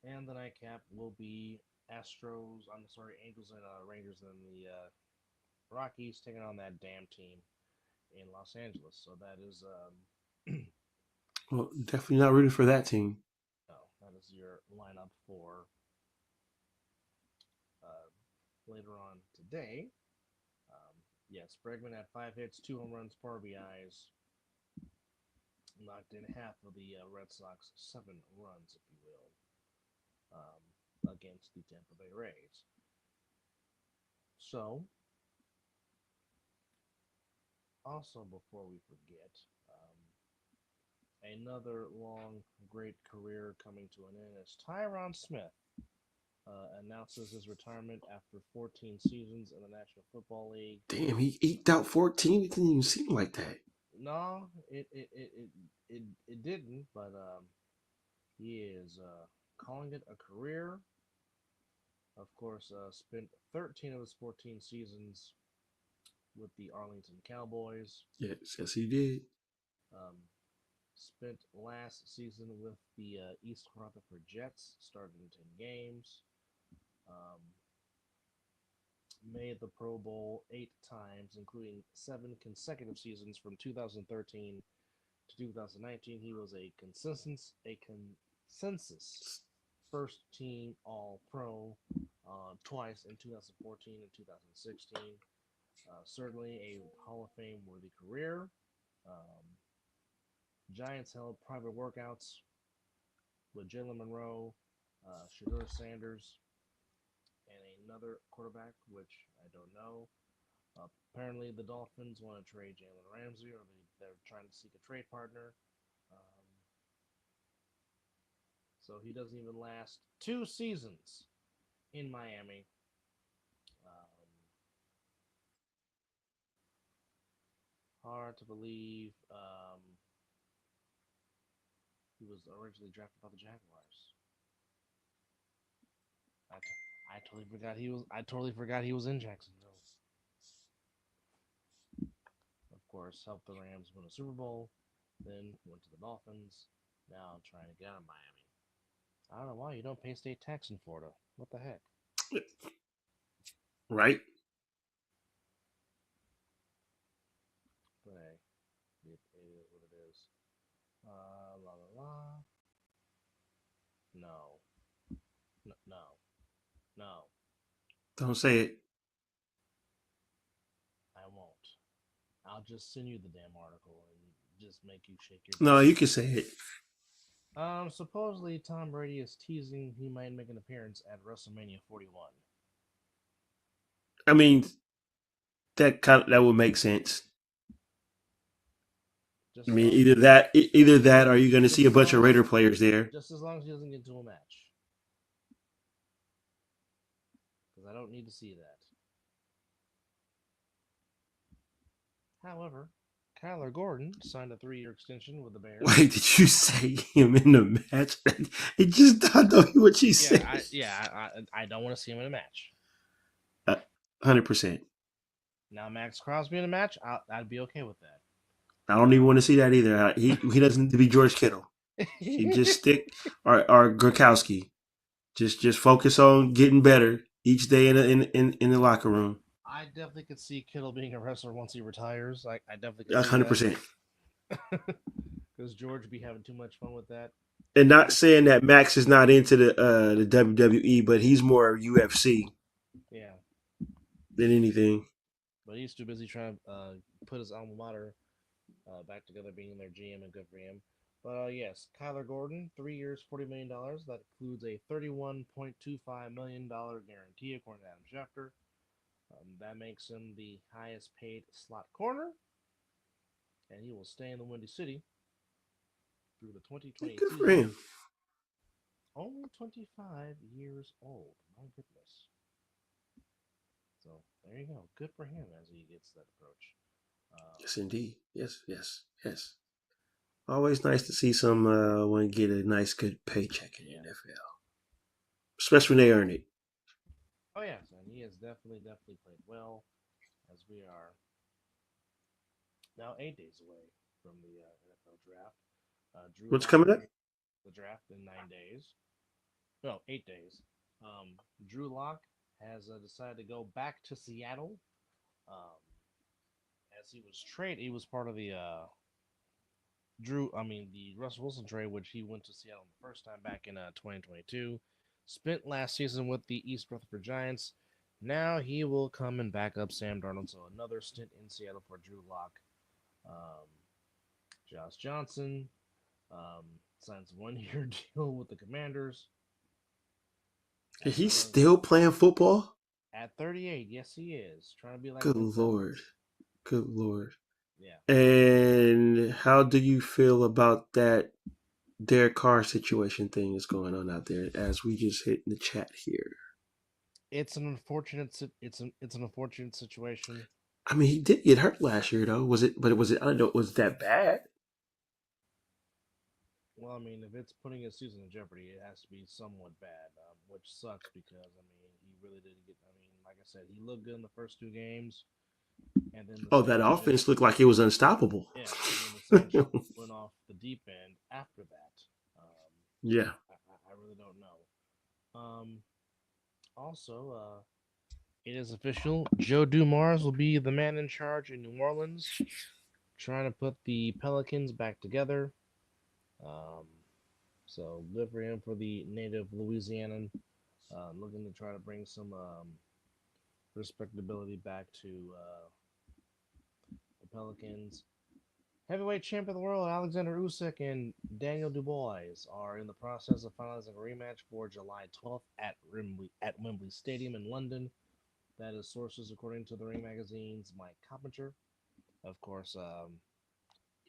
and the nightcap will be Astros. I'm sorry, Angels and Rangers, and the Rockies taking on that damn team in Los Angeles. So that is Well, definitely not rooting for that team. no, that is your lineup for later on today. Yes, Bregman had 5 hits, 2 home runs, 4 RBIs, knocked in half of the Red Sox 7 runs, if you will, against the Tampa Bay Rays. So, also before we forget, another long, great career coming to an end is Tyron Smith. Announces his retirement after 14 seasons in the National Football League. Damn, he eked out 14. It didn't even seem like that. No, it didn't, but he is calling it a career. Of course, spent 13 of his 14 seasons with the Arlington Cowboys. Yes, he did. Spent last season with the East Rutherford Jets, started in 10 games. Made the Pro Bowl 8 times, including 7 consecutive seasons from 2013 to 2019. He was a consensus first team All Pro twice in 2014 and 2016. Certainly a Hall of Fame worthy career. Giants held private workouts with Jalen Monroe, Shedeur Sanders, and another quarterback, which I don't know. Apparently, the Dolphins want to trade Jalen Ramsey, or they're trying to seek a trade partner. So he doesn't even last 2 seasons in Miami. Hard to believe. He was originally drafted by the Jaguars. I totally forgot he was. I totally forgot he was in Jacksonville. Of course, helped the Rams win a Super Bowl. Then went to the Dolphins. Now trying to get out of Miami. I don't know why you don't pay state tax in Florida. What the heck? Right? But hey, it is what it is. La la la. No. No. Don't say it. I won't. I'll just send you the damn article and just make you shake your. No, you can say it. Supposedly Tom Brady is teasing he might make an appearance at WrestleMania 41. I mean, that would make sense. I mean, either that, or you're going to see a bunch of Raider players there. Just as long as he doesn't get into a match, because I don't need to see that. However, Kyler Gordon signed a 3-year extension with the Bears. Wait, did you say him in the match? It just dawned on me what you said. I don't want to see him in a match. 100%. Now, Max Crosby in a match, I'd be okay with that. I don't even want to see that either. He doesn't need to be George Kittle. He just stick or Gronkowski. Just focus on getting better each day in the locker room. I definitely could see Kittle being a wrestler once he retires. I definitely could. 100%. Because George would be having too much fun with that. And not saying that Max is not into the WWE, but he's more UFC. Yeah. Than anything. But he's too busy trying to put his alma mater back together, being their GM, and good for him. But yes, Kyler Gordon, 3 years, $40 million. That includes a $31.25 million guarantee, according to Adam Schefter. That makes him the highest paid slot corner. And he will stay in the Windy City through the 2020 Good season. for him. Only 25 years old. My goodness. So there you go. Good for him as he gets that approach. Yes, indeed. Yes. Always nice to see someone get a nice, good paycheck in the NFL, especially when they earn it. Oh yes, and he has definitely played well. As we are now 8 days away from the NFL draft. Drew What's Lock coming up? the draft in 9 days. No, 8 days. Drew Lock has decided to go back to Seattle. Um, as he was traded, he was part of the the Russell Wilson trade, which he went to Seattle the first time back in 2022. Spent last season with the East Rutherford Giants. Now he will come and back up Sam Darnold. So another stint in Seattle for Drew Lock. Um, Josh Johnson um, signs a 1 year deal with the Commanders. He's Another still playing football. at 38. Yes, he is trying to be like Good Luke lord. Rockets. Good lord. Yeah. And how do you feel about that Derek Carr situation thing that's going on out there as we just hit in the chat here? It's an unfortunate it's an unfortunate situation. I mean, he did get hurt last year, though. Was it? But was it? I don't know. Was that bad? Well, I mean, if it's putting his season in jeopardy, it has to be somewhat bad, which sucks because I mean, he really didn't get. I mean, like I said, he looked good in the first 2 games, and then the Oh, that Saints just offense looked like it was unstoppable. yeah, and then the Saints just went off the deep end after that. Yeah. I really don't know. Also, it is official. Joe Dumars will be the man in charge in New Orleans, trying to put the Pelicans back together. Um, so good for him for the native Louisianan, looking to try to bring some respectability back to the Pelicans. Heavyweight champion of the world Alexander Usyk and Daniel Dubois are in the process of finalizing a rematch for July 12th at Wembley Stadium in London. That is sources according to the Ring Magazine's Mike Coppinger. Of course,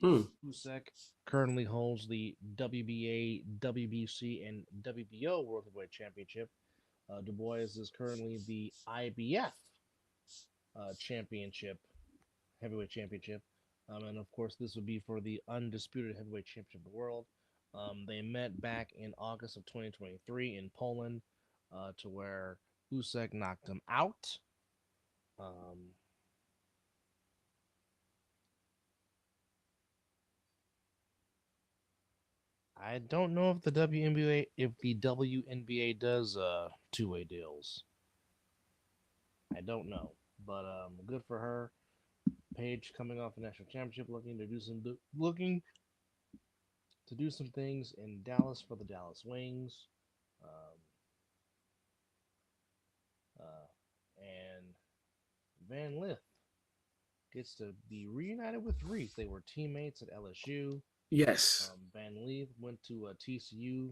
Hmm. Usyk currently holds the WBA, WBC, and WBO World Heavyweight Championship. Du Bois is currently the IBF Championship, Heavyweight Championship. And of course, this would be for the undisputed Heavyweight Championship of the world. They met back in August of 2023 in Poland to where Usyk knocked him out. Um, I don't know if the WNBA does two-way deals. I don't know, but good for her. Paige coming off a national championship, looking to do some things in Dallas for the Dallas Wings, um, and Van Lith gets to be reunited with Reese. They were teammates at LSU. Yes. Van Lith went to TCU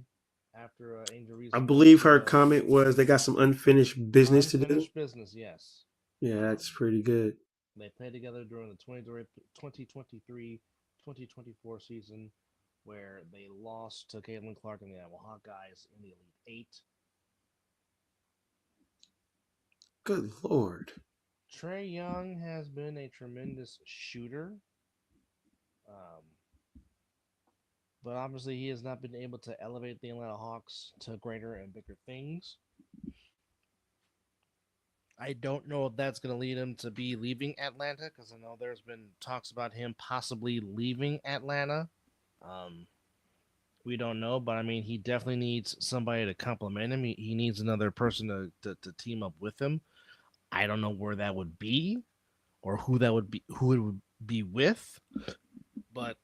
after injuries I in believe her TCU. comment was they got some unfinished business to do. Unfinished business, yes. Yeah, that's Um, pretty good. They played together during the 2023-2024 season, where they lost to Caitlin Clark and the Iowa Hawkeyes in the Elite Eight. Good lord. Trey Young has been a tremendous shooter, um, but obviously he has not been able to elevate the Atlanta Hawks to greater and bigger things. I don't know if that's going to lead him to be leaving Atlanta because I know there's been talks about him possibly leaving Atlanta. Um, we don't know, but I mean, he definitely needs somebody to complement him. He needs another person to team up with him. I don't know where that would be or who it would be with, but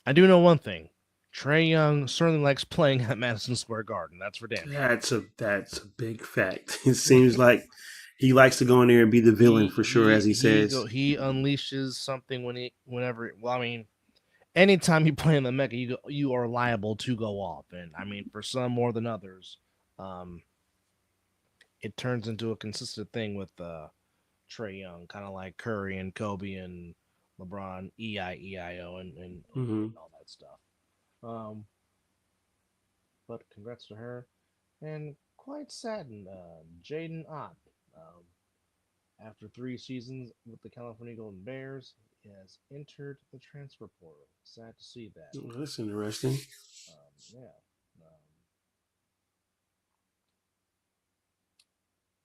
I do know one thing. Trey Young certainly likes playing at Madison Square Garden. That's for damn sure. That's a big fact. It seems like he likes to go in there and be the villain for sure, as he says. He unleashes something whenever. Well, I mean, anytime you play in the Mecca, you are liable to go off, and I mean, for some more than others, um, it turns into a consistent thing with Trey Young, kind of like Curry and Kobe and LeBron, EIO, Hmm. and all that stuff. Um, but congrats to her, and quite saddened, Jaden Ott, after 3 seasons with the California Golden Bears, has entered the transfer portal. Sad to see that. Well, that's interesting. Yeah. Um,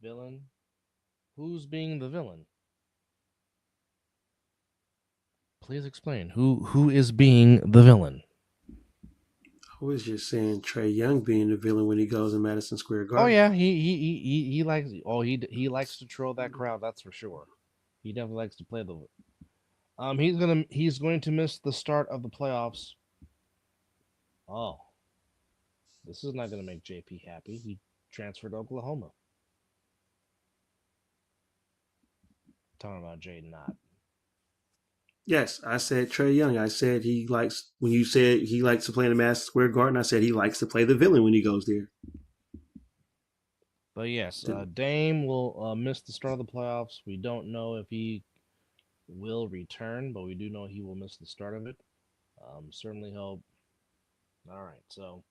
Villain. Who's being the villain? Please explain. Who is being the villain? I was just saying Trey Young being the villain when he goes in Madison Square Oh Garden. yeah, he likes. Oh, he likes to troll that crowd. That's for sure. He definitely likes to play the. He's going to miss the start of the playoffs. Oh, this is not going to make JP happy. He transferred to Oklahoma. Talking about Jaden Knott. Yes, I said Trey Young. I said he likes when you said he likes to play in the Madison Square Garden. I said he likes to play the villain when he goes there. But yes, Dame will miss the start of the playoffs. We don't know if he will return, but we do know he will miss the start of it. Certainly hope. All right, so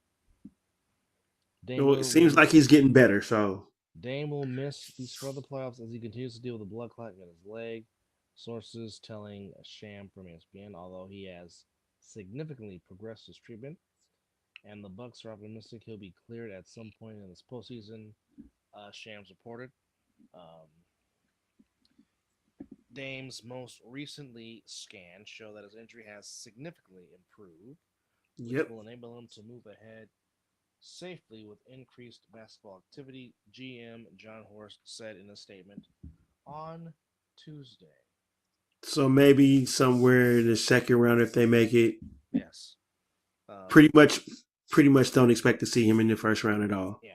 Dame Well, it seems like he's getting better. So Dame will miss the start of the playoffs as he continues to deal with a blood clot in his leg. Sources telling a sham from ESPN, although he has significantly progressed his treatment, and the Bucks are optimistic he'll be cleared at some point in this postseason. Shams reported. Um, Dame's most recently scanned show that his injury has significantly improved, which will enable him to move ahead safely with increased basketball activity, GM John Horst said in a statement on Tuesday. So maybe somewhere in the second round if they make it. Yes. Pretty much don't expect to see him in the first round at all. Yeah.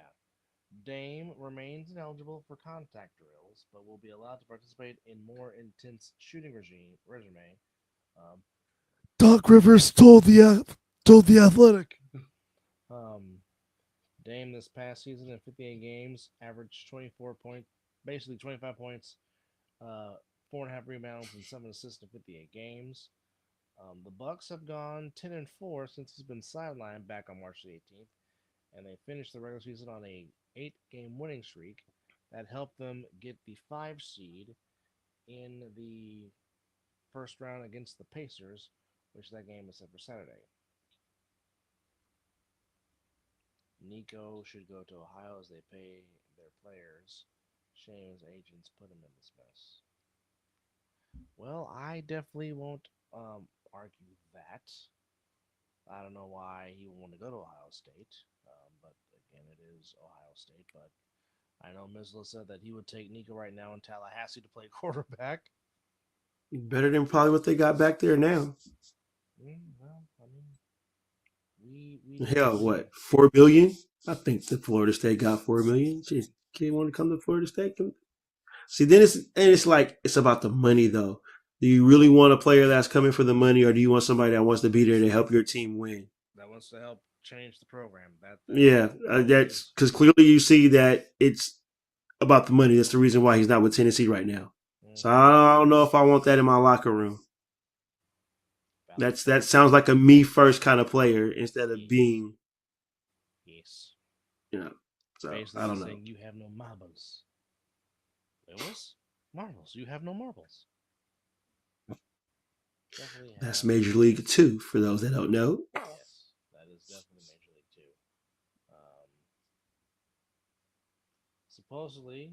Dame remains ineligible for contact drills, but will be allowed to participate in more intense shooting resume. Doc Rivers told the Athletic. Dame this past season in 58 games averaged 25 points, 4.5 rebounds, and 7 assists in 58 games. The Bucks have gone 10-4 since he's been sidelined back on March the 18th, and they finished the regular season on a 8-game winning streak that helped them get the 5 seed in the first round against the Pacers, which that game is set for Saturday. Nico should go to Ohio as they pay their players. Shame his agents put him in this mess. Well, I definitely won't argue that. I don't know why he would want to go to Ohio State, but again, it is Ohio State. But I know Mizzle said that he would take Nico right now in Tallahassee to play quarterback. Better than probably what they got back there now. Well, I mean, we hell, what, $4 million? I think the Florida State got $4 million. Jeez, kid want to come to Florida State? See, then it's like it's about the money though. Do you really want a player that's coming for the money, or do you want somebody that wants to be there to help your team win? That wants to help change the program. That's because clearly you see that it's about the money. That's the reason why he's not with Tennessee right now. Mm-hmm. So I don't know if I want that in my locker room. That sounds like a me first kind of player instead of being. Yes. So basically I don't know. You have no marbles. Lewis? Marbles. You have no marbles. That's Major League 2 for those that don't know. Yes, that is definitely Major League 2. Supposedly,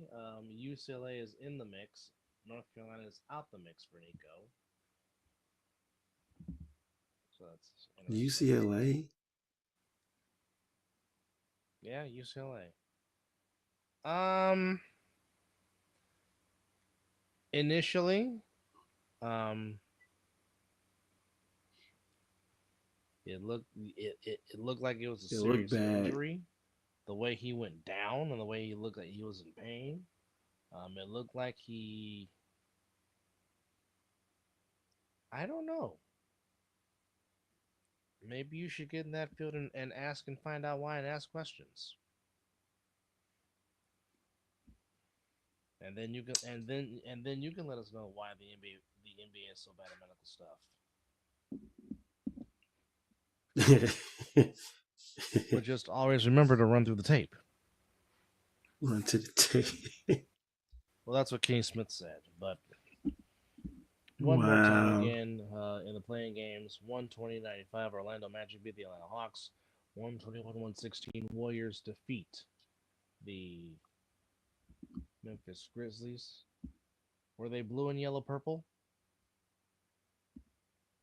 UCLA is in the mix. North Carolina is out the mix for Nico. So that's UCLA. Yeah, UCLA. Initially, it looked like it was a serious injury. The way he went down and the way he looked like he was in pain. It looked like I don't know. Maybe you should get in that field and ask and find out why and ask questions. And then you can you can let us know why the NBA is so bad at medical stuff. But just always remember to run through the tape. Run to the tape. Well, that's what Kenny Smith said, but One more time Wow. again in the playing games. 120-95 Orlando Magic beat the Atlanta Hawks. 121-116 Warriors defeat the Memphis Grizzlies. Were they blue and yellow purple?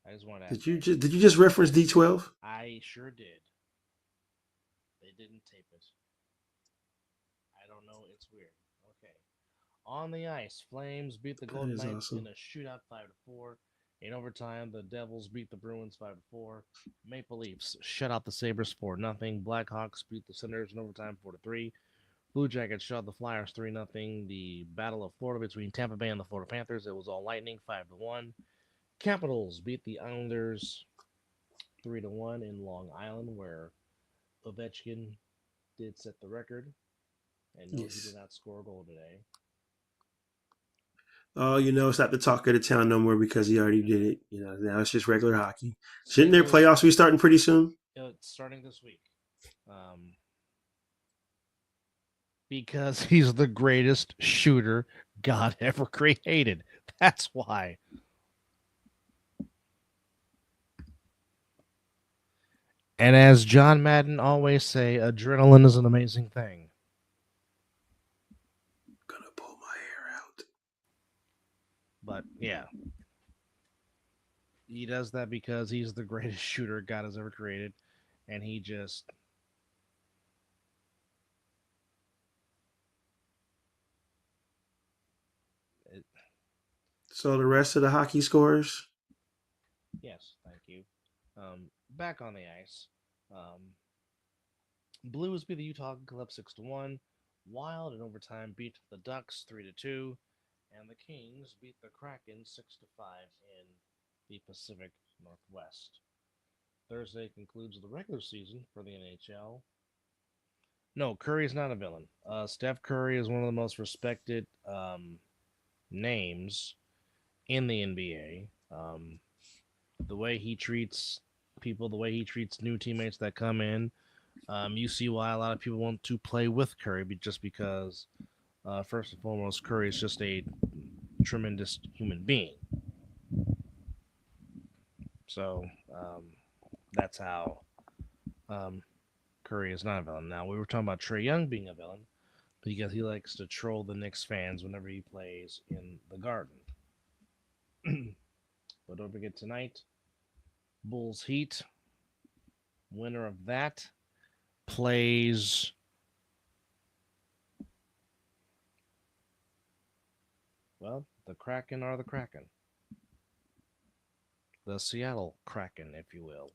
I just want to ask. Did you just reference D12? I sure did. They didn't tape it. I don't know. It's weird. Okay. On the ice, Flames beat the That Golden is Knights in awesome. a shootout 5-4. In overtime, the Devils beat the Bruins 5-4. Maple Leafs shut out the Sabres 4-0. Blackhawks beat the Senators in overtime 4-3. Blue Jackets shut out the Flyers 3-0. The Battle of Florida between Tampa Bay and the Florida Panthers, it was all lightning 5-1. Capitals beat the Islanders 3-1 in Long Island, where Ovechkin did set the record. And no, he Yes. did not score a goal today. Oh, it's not the talk of the town no more because he already did it. Now it's just regular hockey. St. Shouldn't their Louis, playoffs be starting pretty soon? it's starting this week. Because he's the greatest shooter God ever created. That's why. And as John Madden always say, adrenaline is an amazing thing. Gonna pull my hair out. But yeah. He does that because he's the greatest shooter God has ever created. And he just... So the rest of the hockey scores? Yes, thank you. Back on the ice. Blues beat the Utah Club 6-1. Wild in overtime beat the Ducks 3-2. And the Kings beat the Kraken 6-5 in the Pacific Northwest. Thursday concludes the regular season for the NHL. No, Curry's not a villain. Steph Curry is one of the most respected names in the NBA. The way he treats people, the way he treats new teammates that come in, you see why a lot of people want to play with Curry, just because, first and foremost, Curry is just a tremendous human being. So that's how Curry is not a villain. Now, we were talking about Trae Young being a villain because he likes to troll the Knicks fans whenever he plays in the Garden. But don't forget tonight, Bulls Heat. Winner of that plays the Kraken are the Kraken. The Seattle Kraken, if you will.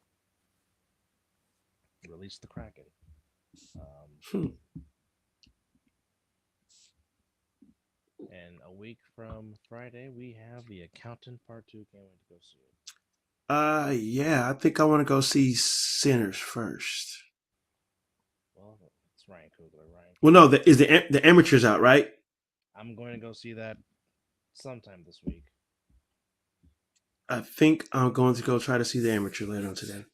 Release the Kraken. And a week from Friday, we have The Accountant Part 2. Can't wait to go see it. Yeah, I think I want to go see Sinners first. Well, it's Ryan Coogler. Well, no, the Amateurs out, right? I'm going to go see that sometime this week. I think I'm going to go try to see the Amateur later on today.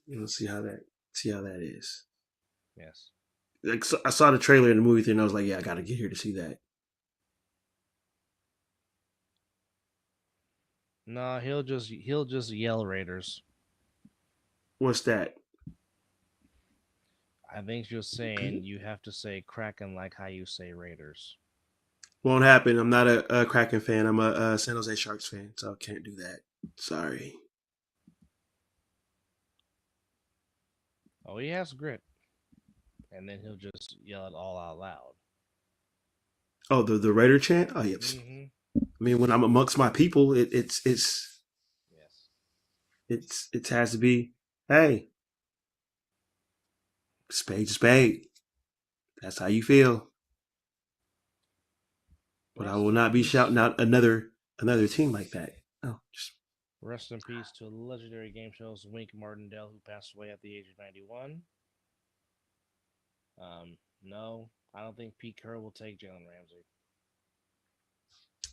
Let's see how that is. Yes. Like, so I saw the trailer in the movie theater and I was like, yeah, I got to get here to see that. No, he'll just yell Raiders. What's that? I think you're saying you have to say Kraken like how you say Raiders. Won't happen. I'm not a Kraken fan. I'm a San Jose Sharks fan, so I can't do that. Sorry. Oh, he has grit. And then he'll just yell it all out loud. Oh, the Raider chant? Oh, yeah. Mm-hmm. I mean, when I'm amongst my people, it has to be, hey, spade to spade. That's how you feel. But I will not be shouting out another team like that. Oh, just rest in peace to legendary game shows Wink Martindale, who passed away at the age of 91. No, I don't think Pete Carroll will take Jalen Ramsey.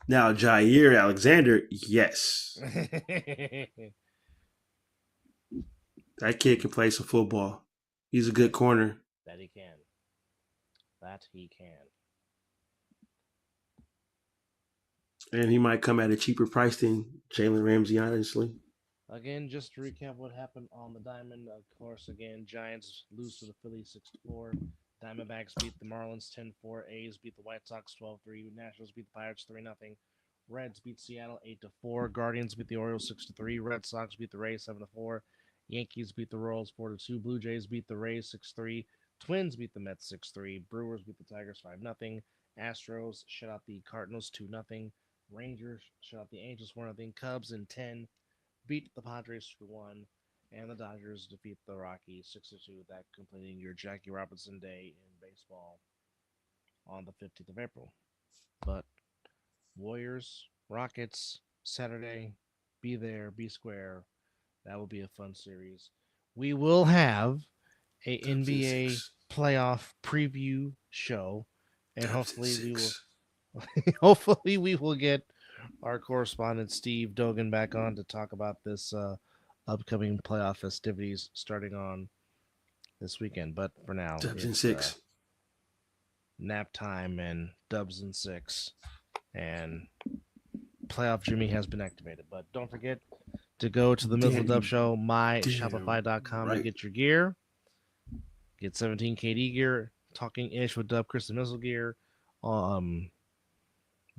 Now, Jair Alexander, yes. That kid can play some football. He's a good corner. That he can. And he might come at a cheaper price than Jalen Ramsey, honestly. Again, just to recap what happened on the Diamond, of course, again, Giants lose to the Phillies 6-4. Diamondbacks beat the Marlins 10-4. A's beat the White Sox 12-3. Nationals beat the Pirates 3-0. Reds beat Seattle 8-4. Guardians beat the Orioles 6-3. Red Sox beat the Rays 7-4. Yankees beat the Royals 4-2. Blue Jays beat the Rays 6-3. Twins beat the Mets 6-3. Brewers beat the Tigers 5-0. Astros shut out the Cardinals 2-0. Rangers shut out the Angels 4-0. Cubs in 10 beat the Padres 2-1, and the Dodgers defeat the Rockies 6-2. That completing your Jackie Robinson Day in baseball on the 15th of April. But Warriors, Rockets, Saturday, be there, be square. That will be a fun series. We will have a NBA playoff preview show, and hopefully we will get our correspondent Steve Dogan back on to talk about this upcoming playoff festivities starting on this weekend. But for now, Dubs and 6. Nap time and Dubs and 6. And playoff Jimmy has been activated. But don't forget to go to the Mizzle Dub Show, myshopify.com to get your gear. Get 17KD gear, Talking Ish with Dub, Chris and Mizzle gear,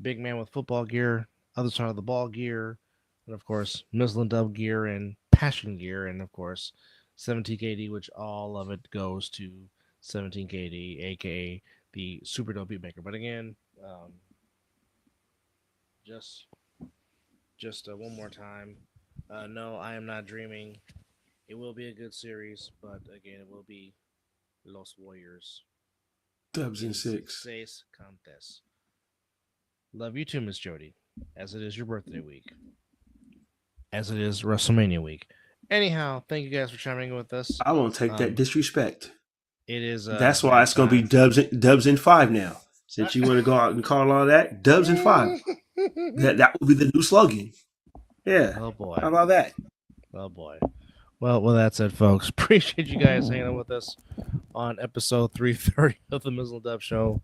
Big Man with Football gear, Other Side of the Ball gear, and of course, Mizzle and Dub gear and Passion gear, and of course, 17KD, which all of it goes to 17KD, aka the Super Dope Beatmaker. But again, just one more time. No, I am not dreaming. It will be a good series, but again, it will be Los Warriors. Dubs and 6. Seis Contes. Love you too, Miss Jody. As it is your birthday week. As it is WrestleMania week. Anyhow, thank you guys for chiming in with us. I won't take that disrespect. It is. That's why it's going to be Dubs and 5 now. Since you want to go out and call all that, Dubs and 5. That will be the new slogan. Yeah. Oh boy. How about that? Oh boy. Well, with that said, folks, appreciate you guys hanging out with us on episode 330 of the Mizzle Dub Show.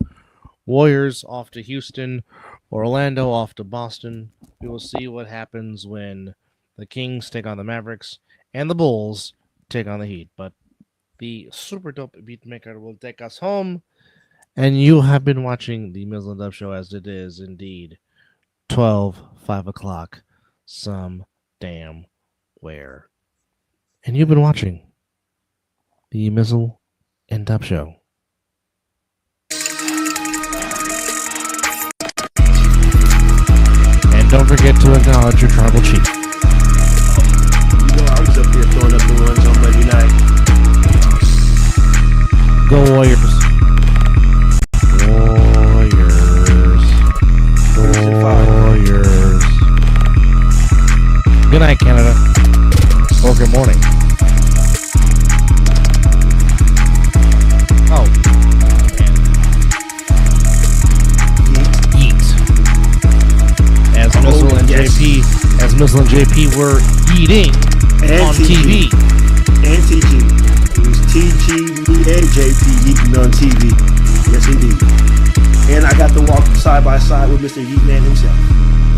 Warriors off to Houston, Orlando off to Boston. We will see what happens when the Kings take on the Mavericks and the Bulls take on the Heat. But the Super Dope Beatmaker will take us home. And you have been watching the Mizzle Dub Show, as it is indeed 5 o'clock, some damn where. And you've been watching the Mizzle and Dub Show. And don't forget to acknowledge your tribal chief. You know, I was up there throwing up the ones on Monday night. Go Warriors. Warriors. Good night, Canada. Or good morning. Oh. Yeet. As Mizzle and JP were eating on TV. And TG. It was TG, me, and JP eating on TV. Yes, indeed. And I got to walk side by side with Mr. Yeetman himself.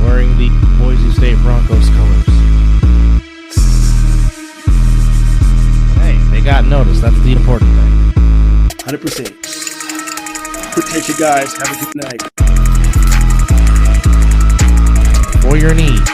Wearing the Boise State Broncos colors. Hey, they got noticed. That's the important thing. 100%. Protect you guys. Have a good night. For your needs.